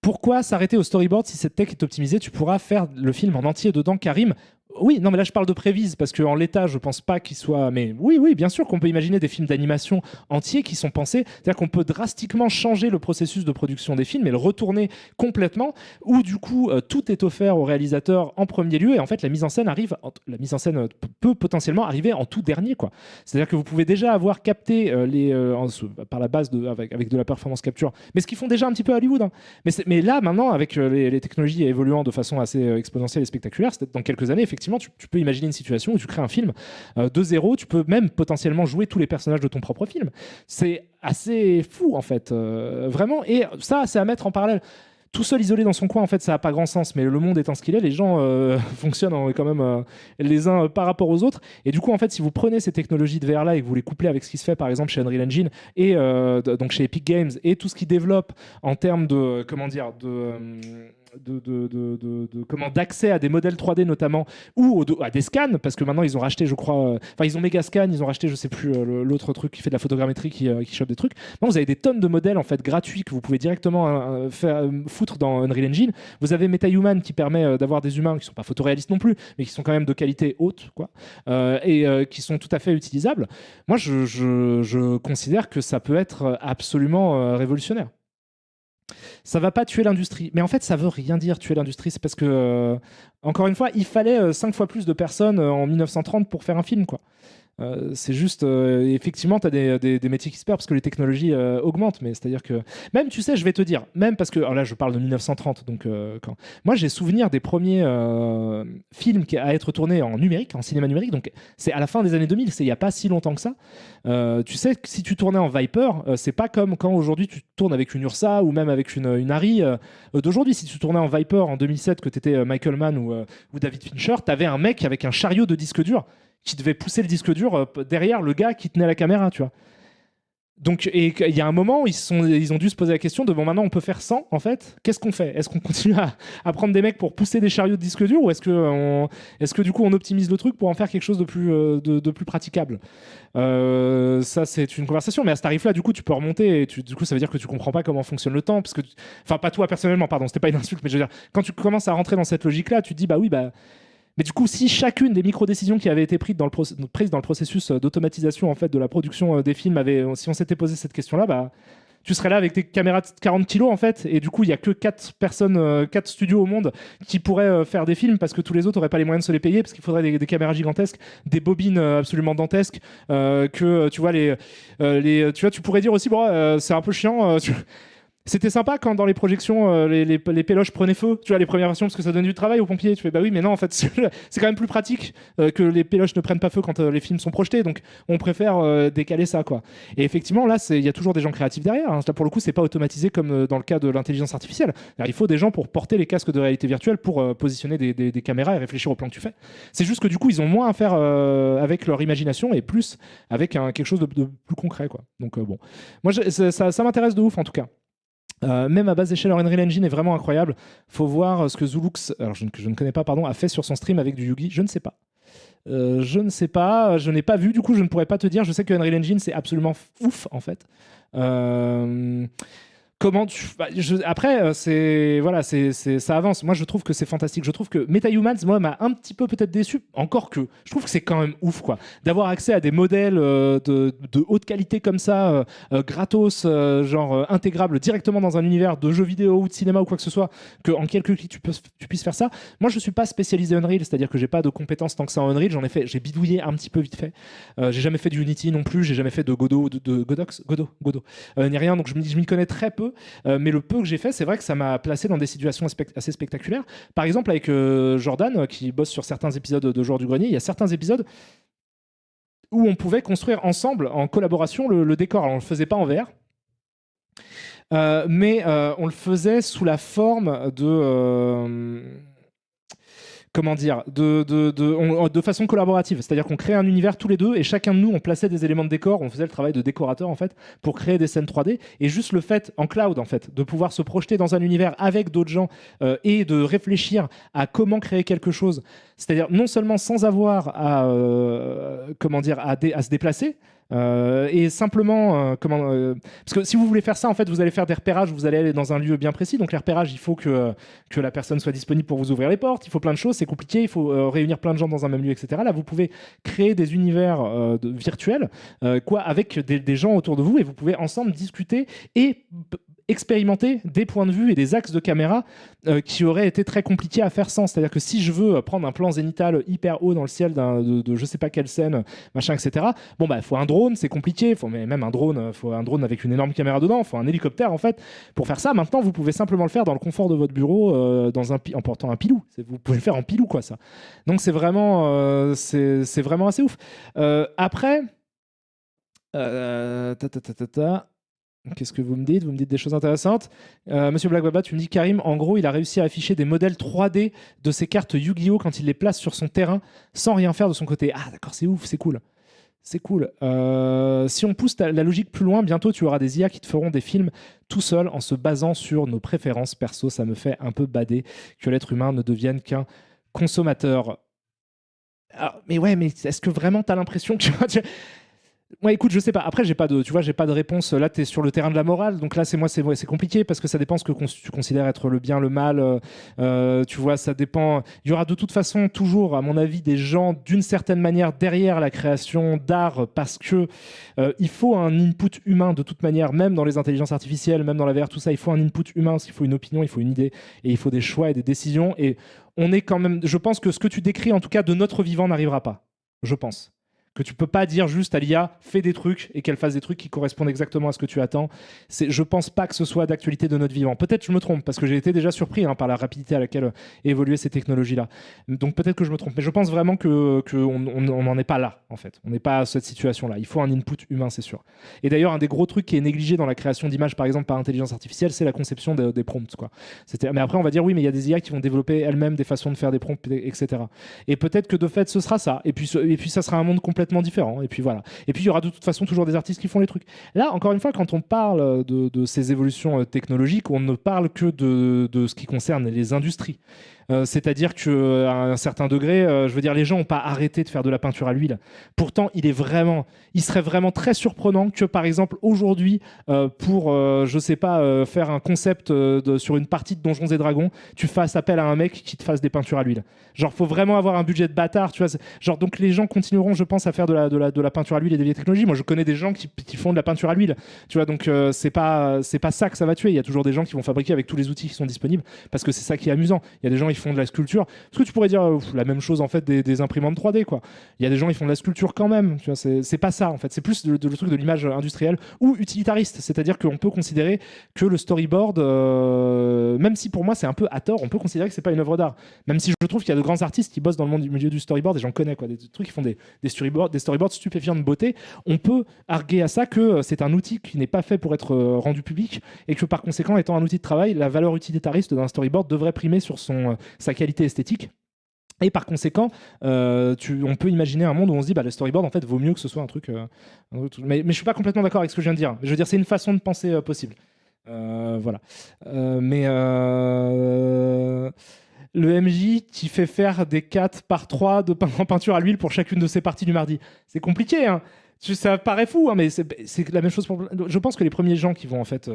Pourquoi s'arrêter au storyboard? Si cette tech est optimisée, tu pourras faire le film en entier dedans, Karim. Oui, non, mais là je parle de prévise parce qu'en l'état, je pense pas qu'il soit. Mais oui, bien sûr qu'on peut imaginer des films d'animation entiers qui sont pensés. C'est-à-dire qu'on peut drastiquement changer le processus de production des films et le retourner complètement, où du coup tout est offert au réalisateur en premier lieu et en fait la mise en scène peut potentiellement arriver en tout dernier, quoi. C'est-à-dire que vous pouvez déjà avoir capté par la base avec de la performance capture, mais ce qu'ils font déjà un petit peu à Hollywood. Hein. Mais là maintenant avec les technologies évoluant de façon assez exponentielle et spectaculaire, c'est dans quelques années effectivement tu peux imaginer une situation où tu crées un film de zéro, tu peux même potentiellement jouer tous les personnages de ton propre film. C'est assez fou en fait, vraiment, et ça c'est à mettre en parallèle. Tout seul isolé dans son coin, en fait, ça n'a pas grand sens, mais le monde étant ce qu'il est, les gens fonctionnent quand même les uns par rapport aux autres. Et du coup, en fait, si vous prenez ces technologies de VR-là et que vous les couplez avec ce qui se fait, par exemple, chez Unreal Engine et donc chez Epic Games et tout ce qu'ils développent en termes de, d'accès à des modèles 3D notamment, ou à des scans, parce que maintenant ils ont racheté, je crois, ils ont Megascan, ils ont racheté, je sais plus, l'autre truc qui fait de la photogrammétrie, qui chope des trucs. Maintenant, vous avez des tonnes de modèles en fait gratuits que vous pouvez directement foutre dans Unreal Engine. Vous avez MetaHuman qui permet d'avoir des humains qui sont pas photoréalistes non plus, mais qui sont quand même de qualité haute, quoi, et qui sont tout à fait utilisables. Moi, je considère que ça peut être absolument révolutionnaire. Ça va pas tuer l'industrie, mais en fait ça veut rien dire tuer l'industrie, c'est parce que encore une fois il fallait 5 fois plus de personnes en 1930 pour faire un film, quoi. C'est juste, effectivement, tu as des métiers qui se perdent parce que les technologies augmentent, mais c'est-à-dire que, même, tu sais, je vais te dire, même parce que, alors là, je parle de 1930, donc moi, j'ai souvenir des premiers films à être tournés en numérique, en cinéma numérique, donc c'est à la fin des années 2000, c'est il n'y a pas si longtemps que ça. Tu sais que si tu tournais en Viper, c'est pas comme quand aujourd'hui tu tournes avec une Ursa ou même avec une Harry d'aujourd'hui. Si tu tournais en Viper en 2007, que tu étais Michael Mann ou David Fincher, tu avais un mec avec un chariot de disque dur qui devait pousser le disque dur derrière le gars qui tenait la caméra, tu vois. Donc, et il y a un moment, ils ont dû se poser la question de bon, maintenant on peut faire 100, en fait. Qu'est-ce qu'on fait ? Est-ce qu'on continue à prendre des mecs pour pousser des chariots de disque dur, ou est-ce que du coup on optimise le truc pour en faire quelque chose de plus praticable ? Ça, c'est une conversation, mais à ce tarif-là, du coup, tu peux remonter, et du coup, ça veut dire que tu comprends pas comment fonctionne le temps, parce que, enfin, pas toi personnellement, pardon, c'était pas une insulte, mais je veux dire, quand tu commences à rentrer dans cette logique-là, tu te dis bah oui, bah. Mais du coup, si chacune des micro-décisions qui avaient été prises dans le processus d'automatisation en fait, de la production des films, si on s'était posé cette question-là, bah, tu serais là avec tes caméras de 40 kilos en fait, et du coup, il n'y a que 4 studios au monde qui pourraient faire des films parce que tous les autres n'auraient pas les moyens de se les payer parce qu'il faudrait des caméras gigantesques, des bobines absolument dantesques, que tu vois, tu vois, tu pourrais dire aussi, bon, c'est un peu chiant. C'était sympa quand dans les projections les péloches prenaient feu, tu vois, les premières versions, parce que ça donne du travail aux pompiers. Tu fais bah oui, mais non, en fait c'est quand même plus pratique que les péloches ne prennent pas feu quand les films sont projetés, donc on préfère décaler ça, quoi. Et effectivement là il y a toujours des gens créatifs derrière, hein. Là pour le coup c'est pas automatisé comme dans le cas de l'intelligence artificielle. Alors, il faut des gens pour porter les casques de réalité virtuelle pour positionner des caméras et réfléchir au plan que tu fais. C'est juste que du coup ils ont moins à faire avec leur imagination et plus avec quelque chose de plus concret, quoi. Donc bon, moi ça m'intéresse de ouf en tout cas. Même à basse échelle, Unreal Engine est vraiment incroyable. Faut voir ce que Zulux, alors je ne connais pas, pardon, a fait sur son stream avec du Yugi. Je ne sais pas. Je n'ai pas vu, du coup je ne pourrais pas te dire. Je sais que Unreal Engine c'est absolument ouf en fait. Comment après ça avance. Moi je trouve que c'est fantastique. Je trouve que MetaHumans m'a un petit peu peut-être déçu, encore que je trouve que c'est quand même ouf, quoi, d'avoir accès à des modèles de haute qualité comme ça, gratos, genre intégrables directement dans un univers de jeux vidéo ou de cinéma ou quoi que ce soit, que en quelques clics tu puisses faire ça. Moi je suis pas spécialisé Unreal, c'est-à-dire que j'ai pas de compétences tant que ça en Unreal. J'ai bidouillé un petit peu vite fait. J'ai jamais fait du Unity non plus, j'ai jamais fait de Godot ni rien, donc je m'y connais très peu. Mais le peu que j'ai fait, c'est vrai que ça m'a placé dans des situations assez spectaculaires. Par exemple, avec Jordan, qui bosse sur certains épisodes de Joueurs du Grenier, il y a certains épisodes où on pouvait construire ensemble, en collaboration, le décor. Alors, on ne le faisait pas en VR, mais on le faisait sous la forme de... comment dire, de façon collaborative. C'est-à-dire qu'on créait un univers tous les deux et chacun de nous, on plaçait des éléments de décor, on faisait le travail de décorateur en fait, pour créer des scènes 3D. Et juste le fait, en cloud en fait, de pouvoir se projeter dans un univers avec d'autres gens et de réfléchir à comment créer quelque chose, c'est-à-dire non seulement sans avoir à se déplacer, Et simplement, parce que si vous voulez faire ça, en fait, vous allez faire des repérages, vous allez aller dans un lieu bien précis. Donc les repérages, il faut que la personne soit disponible pour vous ouvrir les portes. Il faut plein de choses, c'est compliqué. Il faut réunir plein de gens dans un même lieu, etc. Là, vous pouvez créer des univers virtuels, avec des gens autour de vous, et vous pouvez ensemble discuter et expérimenter des points de vue et des axes de caméra qui auraient été très compliqués à faire sans. C'est-à-dire que si je veux prendre un plan zénital hyper haut dans le ciel de je sais pas quelle scène, machin, etc. Bon, bah, faut un drone, c'est compliqué. Faut même un drone, faut un drone avec une énorme caméra dedans. Faut un hélicoptère, en fait. Pour faire ça, maintenant, vous pouvez simplement le faire dans le confort de votre bureau, en portant un pilou. Vous pouvez le faire en pilou, quoi, ça. Donc, c'est vraiment assez ouf. Après, qu'est-ce que vous me dites ? Vous me dites des choses intéressantes. Monsieur Black Baba, tu me dis, Karim, en gros, il a réussi à afficher des modèles 3D de ses cartes Yu-Gi-Oh! Quand il les place sur son terrain sans rien faire de son côté. Ah, d'accord, c'est ouf, c'est cool. C'est cool. Si on pousse la logique plus loin, bientôt tu auras des IA qui te feront des films tout seul en se basant sur nos préférences. Perso, ça me fait un peu bader que l'être humain ne devienne qu'un consommateur. Alors, mais est-ce que vraiment t'as l'impression que Ouais, écoute, je sais pas. Après, j'ai pas de réponse. Là, t'es sur le terrain de la morale. Donc là, c'est compliqué parce que ça dépend ce que tu considères être le bien, le mal. Tu vois, ça dépend. Il y aura de toute façon toujours, à mon avis, des gens d'une certaine manière derrière la création d'art parce que il faut un input humain de toute manière, même dans les intelligences artificielles, même dans la VR, tout ça. Il faut un input humain parce qu'il faut une opinion, il faut une idée et il faut des choix et des décisions. Et on est quand même. Je pense que ce que tu décris, en tout cas, de notre vivant, n'arrivera pas. Je pense. Que tu peux pas dire juste à l'IA fais des trucs et qu'elle fasse des trucs qui correspondent exactement à ce que tu attends. Je pense pas que ce soit d'actualité de notre vivant. Peut-être je me trompe parce que j'ai été déjà surpris par la rapidité à laquelle évoluaient ces technologies-là. Donc peut-être que je me trompe, mais je pense vraiment qu'on n'en est pas là en fait. On n'est pas à cette situation-là. Il faut un input humain, c'est sûr. Et d'ailleurs, un des gros trucs qui est négligé dans la création d'images, par exemple par intelligence artificielle, c'est la conception des prompts, quoi. Mais après, on va dire oui, mais il y a des IA qui vont développer elles-mêmes des façons de faire des prompts, etc. Et peut-être que de fait, ce sera ça. Et puis ça sera un monde complètement différent. Et puis voilà. Et puis il y aura de toute façon toujours des artistes qui font les trucs. Là, encore une fois, quand on parle de ces évolutions technologiques, on ne parle que de ce qui concerne les industries. C'est-à-dire qu'à un certain degré, je veux dire, les gens n'ont pas arrêté de faire de la peinture à l'huile. Pourtant, il serait vraiment très surprenant que, par exemple, aujourd'hui, pour, je sais pas, faire un concept sur une partie de Donjons et Dragons, tu fasses appel à un mec qui te fasse des peintures à l'huile. Genre, faut vraiment avoir un budget de bâtard, tu vois. Genre, donc les gens continueront, je pense, à faire de la peinture à l'huile et des vieilles technologies. Moi, je connais des gens qui font de la peinture à l'huile, tu vois. Donc, c'est pas ça que ça va tuer. Il y a toujours des gens qui vont fabriquer avec tous les outils qui sont disponibles parce que c'est ça qui est amusant. Il y a des gens qui font de la sculpture. Parce que tu pourrais dire la même chose en fait des imprimantes 3D, quoi. Il y a des gens qui font de la sculpture quand même. Tu vois, c'est pas ça en fait. C'est plus le truc de l'image industrielle ou utilitariste. C'est-à-dire qu'on peut considérer que le storyboard, même si pour moi c'est un peu à tort, on peut considérer que c'est pas une œuvre d'art. Même si je trouve qu'il y a de grands artistes qui bossent dans le milieu du storyboard et j'en connais, quoi. Des trucs qui font des storyboards stupéfiants de beauté. On peut arguer à ça que c'est un outil qui n'est pas fait pour être rendu public et que par conséquent, étant un outil de travail, la valeur utilitariste d'un storyboard devrait primer sur sa qualité esthétique. Et par conséquent, on peut imaginer un monde où on se dit le storyboard en fait vaut mieux que ce soit un truc. Mais je suis pas complètement d'accord avec ce que je viens de dire. Je veux dire, c'est une façon de penser possible. Voilà. Le MJ qui fait faire des 4x3 en peinture à l'huile pour chacune de ses parties du mardi. C'est compliqué, hein. Ça paraît fou, hein, mais c'est la même chose pour. Je pense que les premiers gens qui vont en fait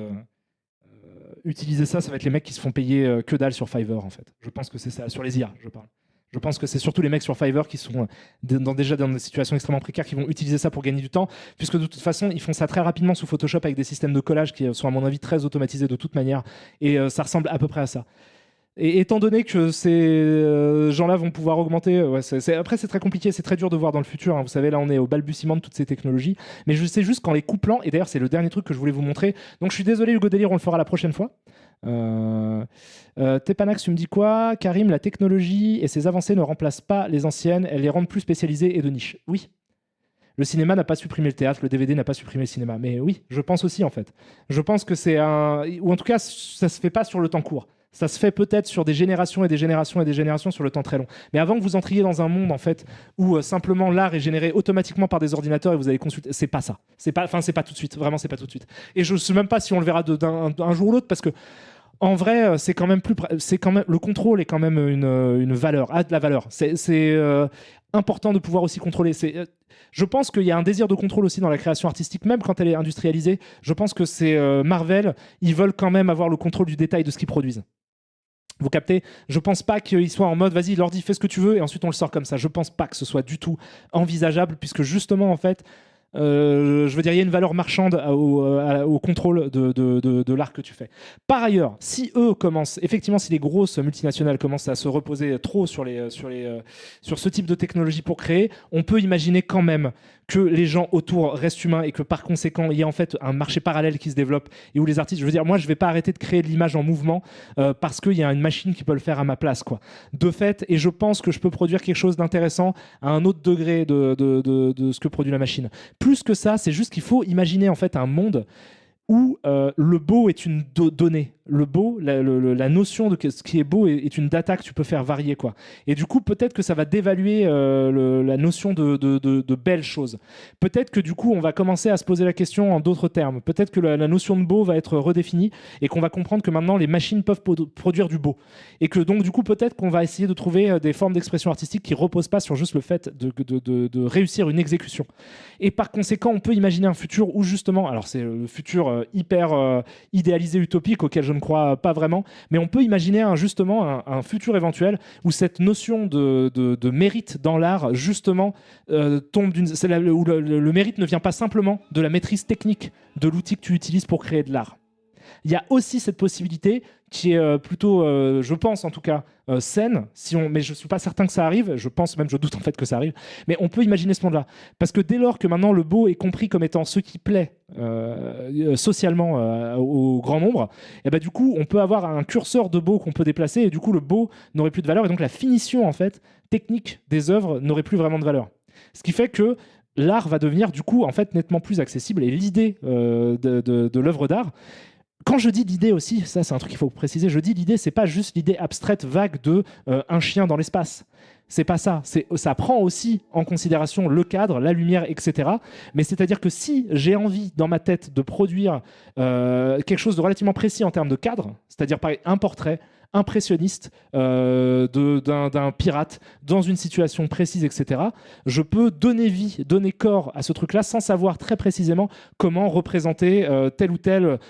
utiliser ça va être les mecs qui se font payer que dalle sur Fiverr en fait. Je pense que c'est ça, sur les IA je parle. Je pense que c'est surtout les mecs sur Fiverr qui sont déjà dans des situations extrêmement précaires qui vont utiliser ça pour gagner du temps, puisque de toute façon ils font ça très rapidement sous Photoshop avec des systèmes de collage qui sont à mon avis très automatisés de toute manière, et ça ressemble à peu près à ça. Et étant donné que ces gens-là vont pouvoir augmenter, après c'est très compliqué, c'est très dur de voir dans le futur, hein. Vous savez, là on est au balbutiement de toutes ces technologies, mais je sais juste qu'en les couplant, et d'ailleurs c'est le dernier truc que je voulais vous montrer, donc je suis désolé Hugo Délire, on le fera la prochaine fois. Tepanax, tu me dis quoi? Karim, la technologie et ses avancées ne remplacent pas les anciennes, elles les rendent plus spécialisées et de niche. Oui. Le cinéma n'a pas supprimé le théâtre, le DVD n'a pas supprimé le cinéma. Mais oui, je pense aussi en fait. Je pense que c'est ou en tout cas, ça se fait pas sur le temps court. Ça se fait peut-être sur des générations et des générations et des générations sur le temps très long. Mais avant que vous entriez dans un monde en fait où simplement l'art est généré automatiquement par des ordinateurs et vous allez consulter, c'est pas ça. C'est pas tout de suite. Vraiment, c'est pas tout de suite. Et je sais même pas si on le verra d'un jour ou l'autre parce que en vrai, c'est quand même le contrôle est quand même une valeur, a de la valeur. important de pouvoir aussi contrôler. Je pense qu'il y a un désir de contrôle aussi dans la création artistique, même quand elle est industrialisée. Je pense que c'est Marvel, ils veulent quand même avoir le contrôle du détail de ce qu'ils produisent. Vous captez ? Je pense pas qu'ils soient en mode vas-y, l'ordi, fais ce que tu veux et ensuite on le sort comme ça. Je pense pas que ce soit du tout envisageable, puisque justement, en fait, je veux dire, il y a une valeur marchande au contrôle de l'art que tu fais. Par ailleurs, si les grosses multinationales commencent à se reposer trop sur ce type de technologie pour créer, on peut imaginer quand même que les gens autour restent humains et que par conséquent, il y a en fait un marché parallèle qui se développe et où les artistes, je veux dire, moi, je vais pas arrêter de créer de l'image en mouvement parce qu'il y a une machine qui peut le faire à ma place, quoi. De fait, et je pense que je peux produire quelque chose d'intéressant à un autre degré de ce que produit la machine. Plus que ça, c'est juste qu'il faut imaginer en fait un monde où le beau est une donnée. Le beau, la notion de ce qui est beau est une data que tu peux faire varier, quoi. Et du coup, peut-être que ça va dévaluer la notion de belles choses. Peut-être que du coup, on va commencer à se poser la question en d'autres termes. Peut-être que la notion de beau va être redéfinie et qu'on va comprendre que maintenant, les machines peuvent produire du beau. Et que donc, du coup, peut-être qu'on va essayer de trouver des formes d'expression artistique qui ne reposent pas sur juste le fait de réussir une exécution. Et par conséquent, on peut imaginer un futur où justement, alors c'est le futur hyper idéalisé, utopique, auquel je ne crois pas vraiment, mais on peut imaginer justement un futur éventuel où cette notion de mérite dans l'art justement tombe où le mérite ne vient pas simplement de la maîtrise technique de l'outil que tu utilises pour créer de l'art. Il y a aussi cette possibilité qui est plutôt, je pense en tout cas, saine, mais je ne suis pas certain que ça arrive, je doute en fait que ça arrive, mais on peut imaginer ce monde-là. Parce que dès lors que maintenant le beau est compris comme étant ce qui plaît socialement au grand nombre, et ben, du coup on peut avoir un curseur de beau qu'on peut déplacer et du coup le beau n'aurait plus de valeur et donc la finition en fait, technique des œuvres n'aurait plus vraiment de valeur. Ce qui fait que l'art va devenir du coup en fait nettement plus accessible et l'idée de l'œuvre d'art. Quand je dis l'idée aussi, ça c'est un truc qu'il faut préciser, je dis l'idée, c'est pas juste l'idée abstraite, vague de un chien dans l'espace. C'est pas ça. Ça prend aussi en considération le cadre, la lumière, etc. Mais c'est-à-dire que si j'ai envie dans ma tête de produire quelque chose de relativement précis en termes de cadre, c'est-à-dire par exemple un portrait impressionniste d'un pirate dans une situation précise, etc., je peux donner vie, donner corps à ce truc-là sans savoir très précisément comment représenter tel ou tel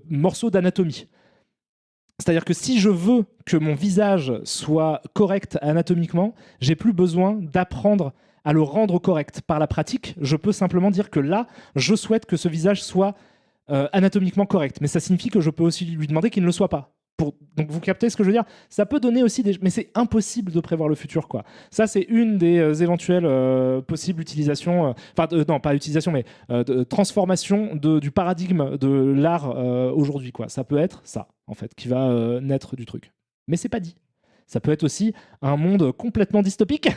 morceau d'anatomie. C'est-à-dire que si je veux que mon visage soit correct anatomiquement, j'ai plus besoin d'apprendre à le rendre correct. Par la pratique, je peux simplement dire que là, je souhaite que ce visage soit anatomiquement correct. Mais ça signifie que je peux aussi lui demander qu'il ne le soit pas. Donc vous captez ce que je veux dire ? Ça peut donner aussi mais c'est impossible de prévoir le futur, quoi. Ça, c'est une des éventuelles possibles utilisations, non, pas utilisation, mais de transformation du paradigme de l'art aujourd'hui, quoi. Ça peut être ça, en fait, qui va naître du truc. Mais c'est pas dit. Ça peut être aussi un monde complètement dystopique,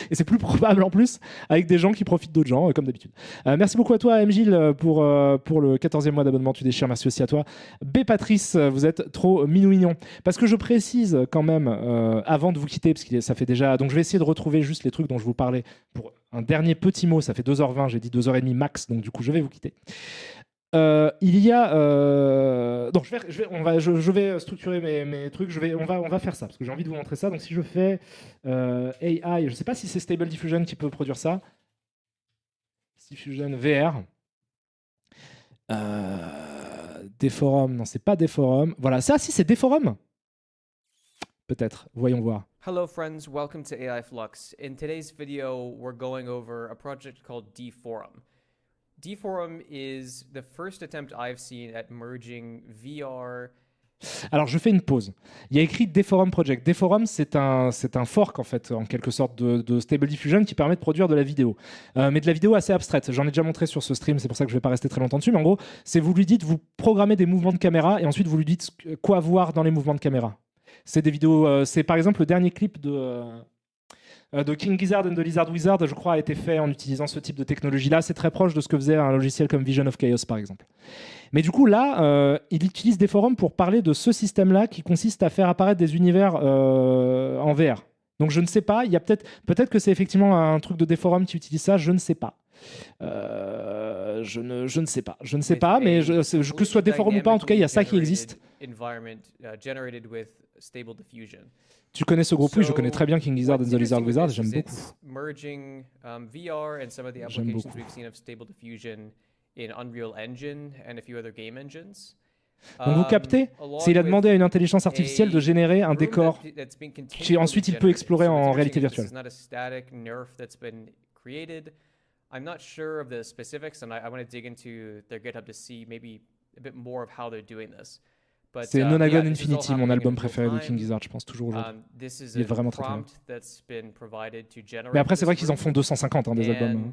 et c'est plus probable en plus, avec des gens qui profitent d'autres gens, comme d'habitude. Merci beaucoup à toi, MGil, pour le 14e mois d'abonnement. Tu déchires, merci aussi à toi. B. Patrice, vous êtes trop mignon. Parce que je précise quand même, avant de vous quitter, parce que ça fait déjà... Donc je vais essayer de retrouver juste les trucs dont je vous parlais pour un dernier petit mot. Ça fait 2h20, j'ai dit 2h30 max, donc du coup je vais vous quitter. Il y a donc je vais structurer mes trucs. On va faire ça parce que j'ai envie de vous montrer ça. Donc si je fais AI, je sais pas si c'est Stable Diffusion qui peut produire ça. Diffusion VR. Deforum, non, c'est pas Deforum. Voilà, ça, si c'est Deforum. Peut-être. Voyons voir. Hello friends, welcome to AI Flux. In today's video, we're going over a project called Deforum. Deforum is the first attempt I've seen at merging VR. Alors je fais une pause. Il y a écrit Deforum Project. Deforum, c'est un fork en fait, en quelque sorte de Stable Diffusion qui permet de produire de la vidéo, mais de la vidéo assez abstraite. J'en ai déjà montré sur ce stream, c'est pour ça que je vais pas rester très longtemps dessus. Mais en gros, c'est vous lui dites, vous programmez des mouvements de caméra et ensuite vous lui dites quoi voir dans les mouvements de caméra. C'est des vidéos. C'est par exemple le dernier clip de King Gizzard and the Lizard Wizard, je crois, a été fait en utilisant ce type de technologie-là. C'est très proche de ce que faisait un logiciel comme Vision of Chaos, par exemple. Mais du coup, là, il utilise Deforum pour parler de ce système-là qui consiste à faire apparaître des univers en VR. Donc, je ne sais pas. Il y a peut-être que c'est effectivement un truc de Deforum qui utilise ça. Je ne sais pas. Je ne sais pas. Je ne sais pas, mais que ce soit Deforum ou pas, en tout cas, il y a ça qui existe. Stable Diffusion. Tu connais ce groupe? Oui, je connais très bien King Gizzard and the Lizard Wizard, j'aime beaucoup. Merging VR and some of the applications we've seen of Stable Diffusion in Unreal Engine and a few other game engines. Donc vous captez, il a demandé à une intelligence artificielle de générer un décor qui ensuite il peut explorer en réalité virtuelle. I'm not sure of the specifics, and I want to dig into their GitHub to see maybe a bit more of how they're doing this. C'est Nonagon Infinity, mon album préféré de King Gizzard, je pense toujours aujourd'hui. Il est vraiment très bien. Mais après, c'est vrai qu'ils en font 250 des albums.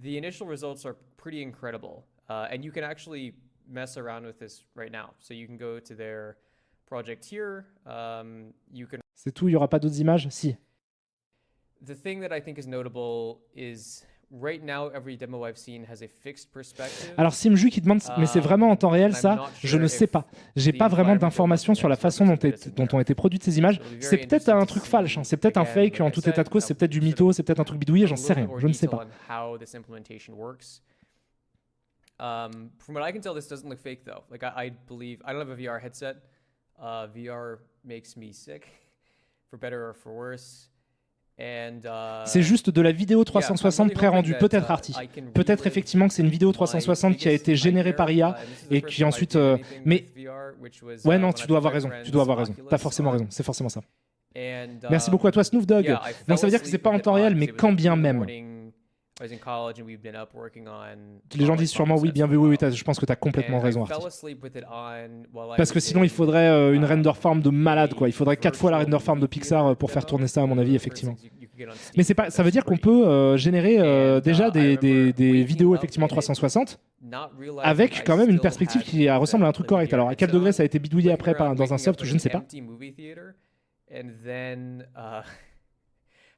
The initial results are pretty incredible, and you can actually mess around with this right now. So you can go to their project here. You can. C'est tout, il n'y aura pas d'autres images? Si. The thing that I think is notable is right now every demo I've seen has a fixed perspective. Alors Simju qui demande, mais c'est vraiment en temps réel ça? Je ne sais pas. J'ai pas vraiment d'informations sur la façon dont ont été produites ces images. C'est peut-être un truc falche, c'est peut-être un fake en tout état de cause, c'est peut-être du mytho, c'est peut-être un truc bidouillé, j'en sais rien, je ne sais pas. From what I can tell, this doesn't look fake though. Like I believe I don't have a VR headset. VR makes me sick, for better or for worse. C'est juste de la vidéo 360 pré-rendue, peut-être Arty. Peut-être effectivement que c'est une vidéo 360 qui a été générée par IA et qui ensuite... Mais... Ouais, non, tu dois avoir raison. Tu dois avoir raison. T'as forcément raison. C'est forcément ça. Merci beaucoup à toi, Snoop Dogg. Donc ça veut dire que c'est pas en temps réel, mais quand bien même. Les gens disent sûrement oui, bien vu, oui, je pense que tu as complètement raison, Arty. Parce que sinon, il faudrait une render farm de malade, quoi. Il faudrait 4 fois la render farm de Pixar pour faire tourner ça, à mon avis, effectivement. Mais c'est pas, ça veut dire qu'on peut générer déjà des vidéos, effectivement, 360 avec quand même une perspective qui ressemble à un truc correct. Alors, à quel degré ça a été bidouillé après dans un soft, je ne sais pas.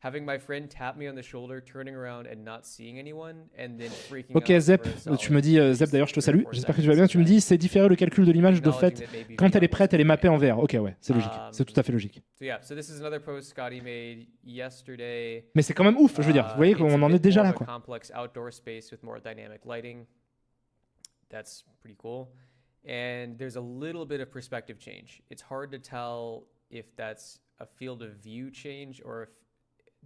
Having my friend tap me on the shoulder, turning around and not seeing anyone, and then freaking Ok, Zep, tu me dis, Zep d'ailleurs, je te salue, j'espère que tu vas bien. Tu me dis, c'est différer le calcul de l'image de fait. Quand elle est prête, elle est mappée en VR. Ok, ouais, c'est logique, c'est tout à fait logique. Mais c'est quand même ouf, je veux dire, vous voyez qu'on en est déjà là, quoi. That's pretty cool. And there's a little bit of perspective change. It's hard to tell if that's a field of view change or if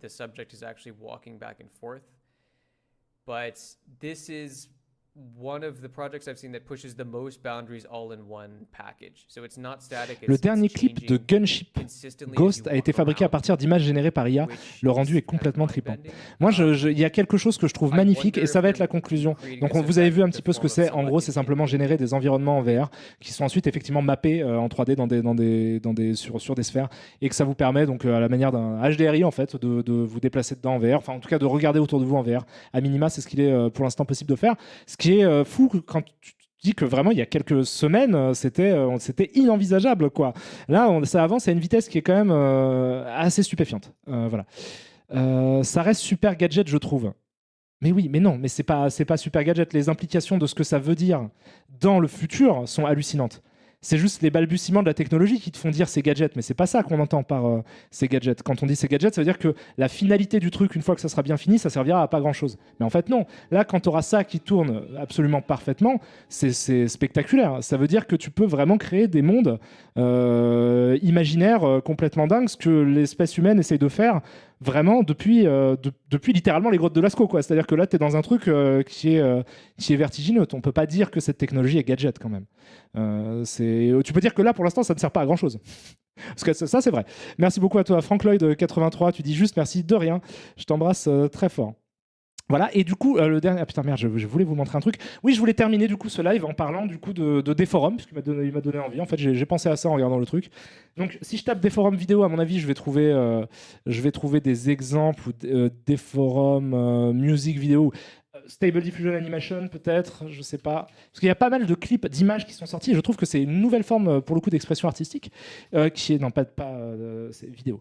the subject is actually walking back and forth. But this is one of the projects I've seen that pushes the most boundaries all in one package. So it's not static. Le dernier clip de Gunship Ghost a été fabriqué à partir d'images générées par IA. Le rendu est complètement trippant. Moi, il y a quelque chose que je trouve magnifique et ça va être la conclusion. Donc, vous avez vu un petit peu ce que c'est. En gros, c'est simplement générer des environnements en VR qui sont ensuite effectivement mappés en 3D sur des sphères et que ça vous permet donc à la manière d'un HDRI en fait de vous déplacer dedans en VR. Enfin, en tout cas, de regarder autour de vous en VR. À minima, c'est ce qu'il est pour l'instant possible de faire. Ce qui est fou quand tu dis que vraiment il y a quelques semaines c'était inenvisageable quoi. Là ça avance à une vitesse qui est quand même assez stupéfiante. Voilà. Ça reste super gadget je trouve. Mais oui, mais non, mais c'est pas super gadget. Les implications de ce que ça veut dire dans le futur sont hallucinantes. C'est juste les balbutiements de la technologie qui te font dire c'est gadget, mais c'est pas ça qu'on entend par ces gadgets. Quand on dit c'est gadget, ça veut dire que la finalité du truc, une fois que ça sera bien fini, ça servira à pas grand chose. Mais en fait non, là quand tu auras ça qui tourne absolument parfaitement, c'est spectaculaire. Ça veut dire que tu peux vraiment créer des mondes imaginaires complètement dingues, ce que l'espèce humaine essaye de faire vraiment depuis littéralement les grottes de Lascaux, quoi. C'est-à-dire que là, tu es dans un truc qui est vertigineux. On peut pas dire que cette technologie est gadget quand même. Tu peux dire que là, pour l'instant, ça ne sert pas à grand-chose. Parce que ça, c'est vrai. Merci beaucoup à toi, Frank Lloyd 83. Tu dis juste merci de rien. Je t'embrasse très fort. Voilà, et du coup, le dernier... Ah putain, merde, je voulais vous montrer un truc. Oui, je voulais terminer du coup ce live en parlant du coup de Deforum, parce qu'il m'a donné envie. En fait, j'ai pensé à ça en regardant le truc. Donc, si je tape Deforum vidéo, à mon avis, je vais trouver des exemples, Deforum music vidéo, Stable Diffusion Animation peut-être, je sais pas. Parce qu'il y a pas mal de clips, d'images qui sont sortis, et je trouve que c'est une nouvelle forme, pour le coup, d'expression artistique, qui est... Non, c'est vidéo.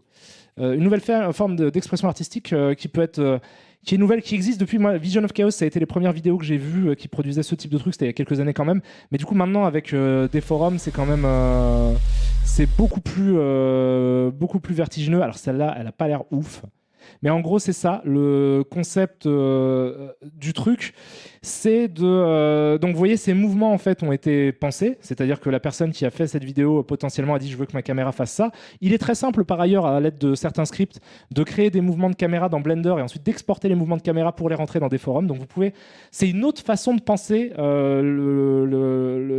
Une nouvelle forme d'expression artistique qui peut être... qui est nouvelle, qui existe depuis moi. Vision of Chaos, ça a été les premières vidéos que j'ai vues qui produisaient ce type de truc, c'était il y a quelques années quand même. Mais du coup, maintenant, avec Deforum, c'est quand même... c'est beaucoup plus vertigineux. Alors celle-là, elle a pas l'air ouf. Mais en gros, c'est ça. Le concept du truc, c'est de... donc, vous voyez, ces mouvements, en fait, ont été pensés. C'est-à-dire que la personne qui a fait cette vidéo, potentiellement, a dit « je veux que ma caméra fasse ça ». Il est très simple, par ailleurs, à l'aide de certains scripts, de créer des mouvements de caméra dans Blender et ensuite d'exporter les mouvements de caméra pour les rentrer dans des forums. Donc, vous pouvez... C'est une autre façon de penser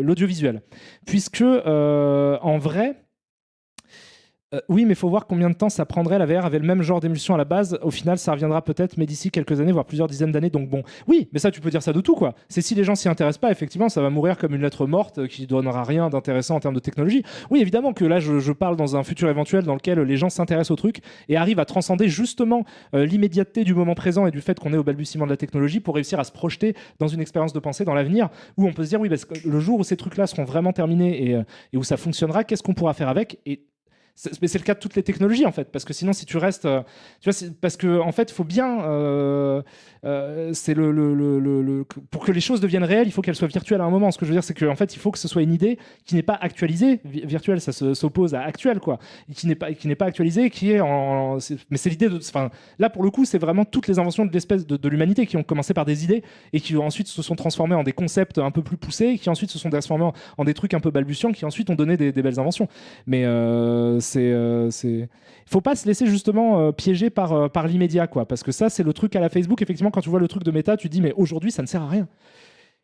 l'audiovisuel. Puisque, en vrai... oui, mais il faut voir combien de temps ça prendrait. La VR avait le même genre d'émulsion à la base. Au final, ça reviendra peut-être, mais d'ici quelques années, voire plusieurs dizaines d'années. Donc bon, oui, mais ça, tu peux dire ça de tout, quoi. C'est si les gens s'y intéressent pas, effectivement, ça va mourir comme une lettre morte qui donnera rien d'intéressant en termes de technologie. Oui, évidemment que là, je parle dans un futur éventuel dans lequel les gens s'intéressent au truc et arrivent à transcender justement l'immédiateté du moment présent et du fait qu'on est au balbutiement de la technologie pour réussir à se projeter dans une expérience de pensée dans l'avenir où on peut se dire, oui, parce que le jour où ces trucs-là seront vraiment terminés et où ça fonctionnera, qu'est-ce qu'on pourra faire avec? Mais c'est le cas de toutes les technologies en fait, parce que sinon si tu restes, tu vois, parce que en fait il faut bien, c'est pour que les choses deviennent réelles, il faut qu'elles soient virtuelles à un moment. Ce que je veux dire, c'est qu'en fait il faut que ce soit une idée qui n'est pas actualisée. Virtuelle, ça s'oppose à actuelle, quoi, et qui n'est pas actualisée, qui est mais c'est l'idée de, enfin là pour le coup c'est vraiment toutes les inventions de l'espèce de l'humanité qui ont commencé par des idées et qui ensuite se sont transformées en des concepts un peu plus poussés, qui ensuite se sont transformés en des trucs un peu balbutiants, qui ensuite ont donné des belles inventions. Mais il faut pas se laisser justement piéger par l'immédiat, quoi, parce que ça c'est le truc à la Facebook. Effectivement, quand tu vois le truc de Meta, tu te dis mais aujourd'hui ça ne sert à rien.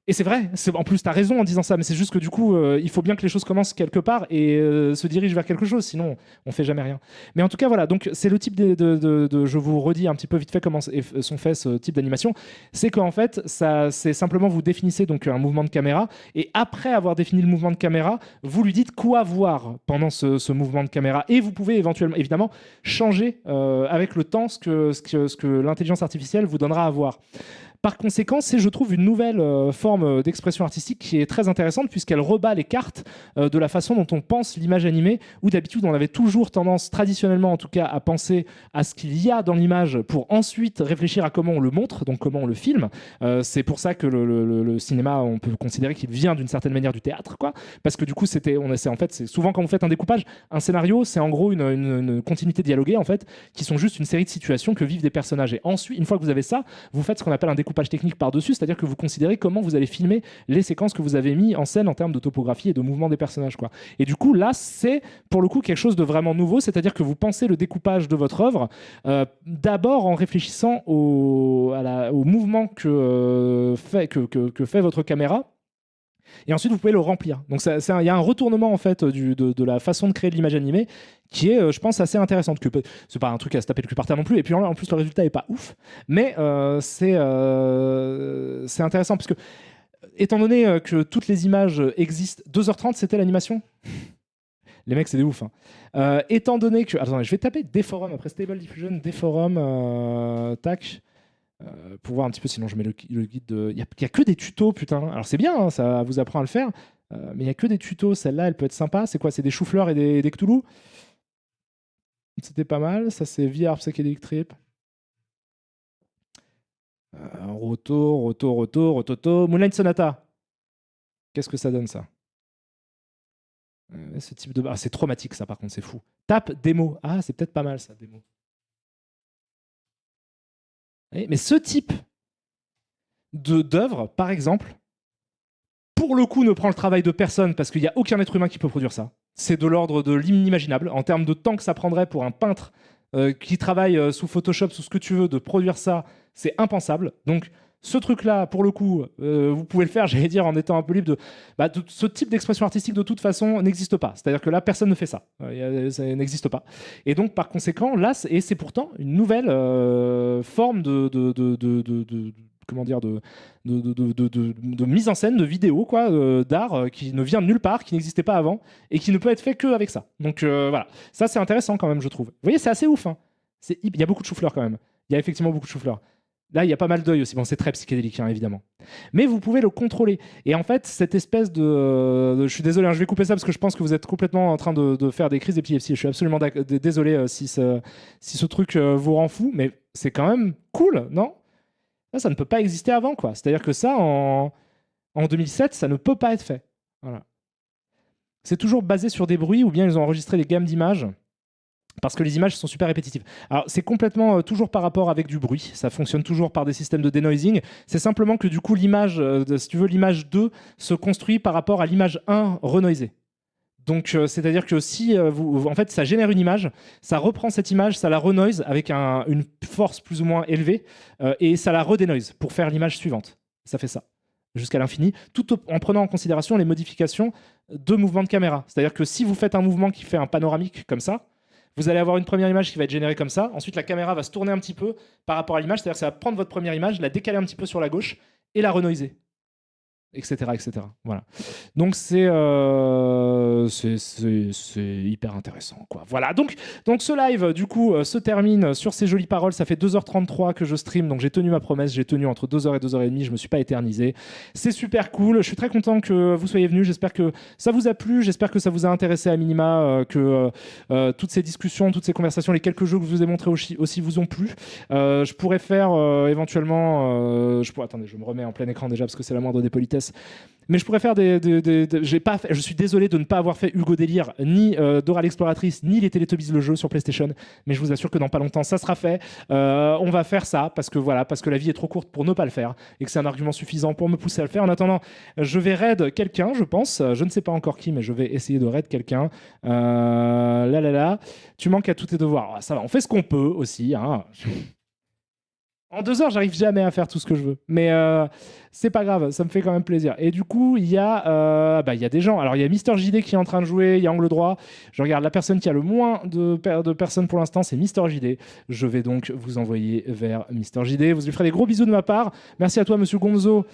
Et c'est vrai, en plus tu as raison en disant ça, mais c'est juste que du coup il faut bien que les choses commencent quelque part et se dirigent vers quelque chose, sinon on fait jamais rien. Mais en tout cas voilà, donc c'est le type je vous redis un petit peu vite fait comment sont faits ce type d'animation. C'est qu'en fait c'est simplement vous définissez donc un mouvement de caméra et après avoir défini le mouvement de caméra, vous lui dites quoi voir pendant ce mouvement de caméra et vous pouvez évidemment changer avec le temps ce que l'intelligence artificielle vous donnera à voir. Par conséquent, c'est, je trouve, une nouvelle forme d'expression artistique qui est très intéressante puisqu'elle rebat les cartes de la façon dont on pense l'image animée, où d'habitude on avait toujours tendance, traditionnellement en tout cas, à penser à ce qu'il y a dans l'image pour ensuite réfléchir à comment on le montre, donc comment on le filme. C'est pour ça que le cinéma, on peut considérer qu'il vient d'une certaine manière du théâtre, quoi, parce que du coup, c'est souvent quand vous faites un découpage, un scénario, c'est en gros une continuité dialoguée en fait, qui sont juste une série de situations que vivent des personnages. Et ensuite, une fois que vous avez ça, vous faites ce qu'on appelle un découpage technique par-dessus, c'est-à-dire que vous considérez comment vous allez filmer les séquences que vous avez mis en scène en termes de topographie et de mouvement des personnages, quoi. Et du coup, là, c'est pour le coup quelque chose de vraiment nouveau, c'est-à-dire que vous pensez le découpage de votre œuvre d'abord en réfléchissant au mouvement que fait votre caméra. Et ensuite, vous pouvez le remplir. Donc, il y a un retournement en fait de la façon de créer de l'image animée qui est, je pense, assez intéressante. C'est pas un truc à se taper le cul par terre non plus. Et puis en plus, le résultat est pas ouf. Mais c'est intéressant parce que, étant donné que toutes les images existent, 2h30, c'était l'animation. Les mecs, c'est des ouf. Hein. Étant donné que, attendez, je vais taper des forums après Stable Diffusion, des forums, tac. Pour voir un petit peu, sinon je mets le guide de... Il n'y a que des tutos, putain. Alors c'est bien, hein, ça vous apprend à le faire, mais il n'y a que des tutos. Celle-là, elle peut être sympa. C'est quoi? C'est des choux-fleurs et des Cthulhu. C'était pas mal. Ça, c'est VR Psychedelic Trip. Rototo. Moonlight Sonata. Qu'est-ce que ça donne, ça? Ce type de... c'est traumatique, ça, par contre, c'est fou. Tape démo. Ah, c'est peut-être pas mal, ça, démo. Mais ce type d'œuvre, par exemple, pour le coup, ne prend le travail de personne parce qu'il n'y a aucun être humain qui peut produire ça. C'est de l'ordre de l'inimaginable. En termes de temps que ça prendrait pour un peintre qui travaille sous Photoshop, sous ce que tu veux, de produire ça, c'est impensable. Donc, ce truc-là, pour le coup, vous pouvez le faire, j'allais dire, en étant un peu libre de ce type d'expression artistique, de toute façon, n'existe pas. C'est-à-dire que là, personne ne fait ça. Ça n'existe pas. Et donc, par conséquent, là, c'est pourtant une nouvelle forme comment dire, de mise en scène, de vidéo, quoi, d'art qui ne vient de nulle part, qui n'existait pas avant et qui ne peut être fait qu'avec ça. Donc voilà, ça c'est intéressant quand même, je trouve. Vous voyez, c'est assez ouf. Hein. Il y a beaucoup de chou-fleurs quand même. Il y a effectivement beaucoup de chou-fleurs. Là, il y a pas mal d'œil aussi. Bon, c'est très psychédélique, hein, évidemment. Mais vous pouvez le contrôler. Et en fait, cette espèce je suis désolé, hein, je vais couper ça parce que je pense que vous êtes complètement en train de faire des crises d'épilepsie. Je suis absolument désolé si ce truc vous rend fou, mais c'est quand même cool, non? Ça ne peut pas exister avant, quoi. C'est-à-dire que ça, en 2007, ça ne peut pas être fait. Voilà. C'est toujours basé sur des bruits ou bien ils ont enregistré des gammes d'images Parce que les images sont super répétitives. Alors, c'est complètement toujours par rapport avec du bruit. Ça fonctionne toujours par des systèmes de denoising. C'est simplement que du coup, l'image, si tu veux, l'image 2 se construit par rapport à l'image 1 renoisée. Donc, c'est-à-dire que si en fait, ça génère une image, ça reprend cette image, ça la renoise avec une force plus ou moins élevée, et ça la redenoise pour faire l'image suivante. Ça fait ça jusqu'à l'infini, tout en prenant en considération les modifications de mouvement de caméra. C'est-à-dire que si vous faites un mouvement qui fait un panoramique comme ça, vous allez avoir une première image qui va être générée comme ça. Ensuite, la caméra va se tourner un petit peu par rapport à l'image. C'est-à-dire que ça va prendre votre première image, la décaler un petit peu sur la gauche et la renoiser, etc., etc. Voilà. Donc c'est hyper intéressant, quoi. Voilà. Donc ce live du coup se termine sur ces jolies paroles. Ça fait 2h33 que je stream, donc j'ai tenu ma promesse. J'ai tenu entre 2h et 2h30. Je me suis pas éternisé. C'est super cool. Je suis très content que vous soyez venus. J'espère que ça vous a plu. J'espère que ça vous a intéressé à minima, que toutes ces discussions, toutes ces conversations, les quelques jeux que je vous ai montrés aussi vous ont plu. Je pourrais faire éventuellement, attendez, je me remets en plein écran déjà parce que c'est la moindre des politesses. Mais je pourrais faire je suis désolé de ne pas avoir fait Hugo Délire, ni Dora l'Exploratrice, ni les Teletubbies le jeu sur PlayStation. Mais je vous assure que dans pas longtemps, ça sera fait. On va faire ça parce que la vie est trop courte pour ne pas le faire et que c'est un argument suffisant pour me pousser à le faire. En attendant, je vais raid quelqu'un, je pense. Je ne sais pas encore qui, mais je vais essayer de raid quelqu'un. Tu manques à tous tes devoirs. Ah, ça va, on fait ce qu'on peut aussi, hein. En 2 heures, j'arrive jamais à faire tout ce que je veux. Mais c'est pas grave, ça me fait quand même plaisir. Et du coup, il y a des gens. Alors, il y a Mister JD qui est en train de jouer, il y a Angle Droit. Je regarde la personne qui a le moins de personnes pour l'instant, c'est Mister JD. Je vais donc vous envoyer vers Mister JD. Vous lui ferez des gros bisous de ma part. Merci à toi, monsieur Gonzo,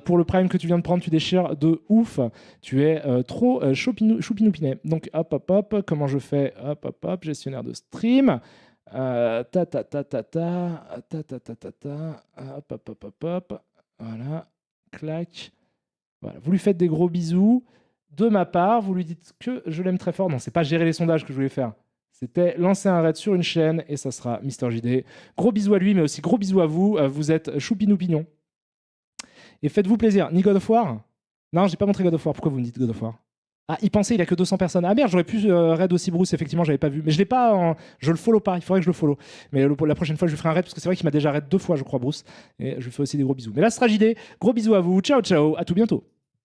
pour le prime que tu viens de prendre. Tu déchires de ouf. Tu es trop choupinoupinet. Donc, hop, comment je fais ? Hop, gestionnaire de stream. Hop, voilà, clac. Voilà. Vous lui faites des gros bisous de ma part. Vous lui dites que je l'aime très fort. Non, c'est pas gérer les sondages que je voulais faire. C'était lancer un raid sur une chaîne et ça sera Mister JD. Gros bisous à lui, mais aussi gros bisous à vous. Vous êtes choupinou-pignon. Et faites-vous plaisir. Ni God of War ? Non, j'ai pas montré God of War. Pourquoi vous me dites God of War ? Ah, il pensait, il a que 200 personnes. Ah merde, j'aurais pu raid aussi Bruce, effectivement, j'avais pas vu. Mais je l'ai pas, je le follow pas, il faudrait que je le follow. Mais la prochaine fois, je lui ferai un raid, parce que c'est vrai qu'il m'a déjà raid 2 fois, je crois, Bruce. Et je lui fais aussi des gros bisous. Mais là, ce sera JD. Gros bisous à vous. Ciao, ciao. À tout bientôt.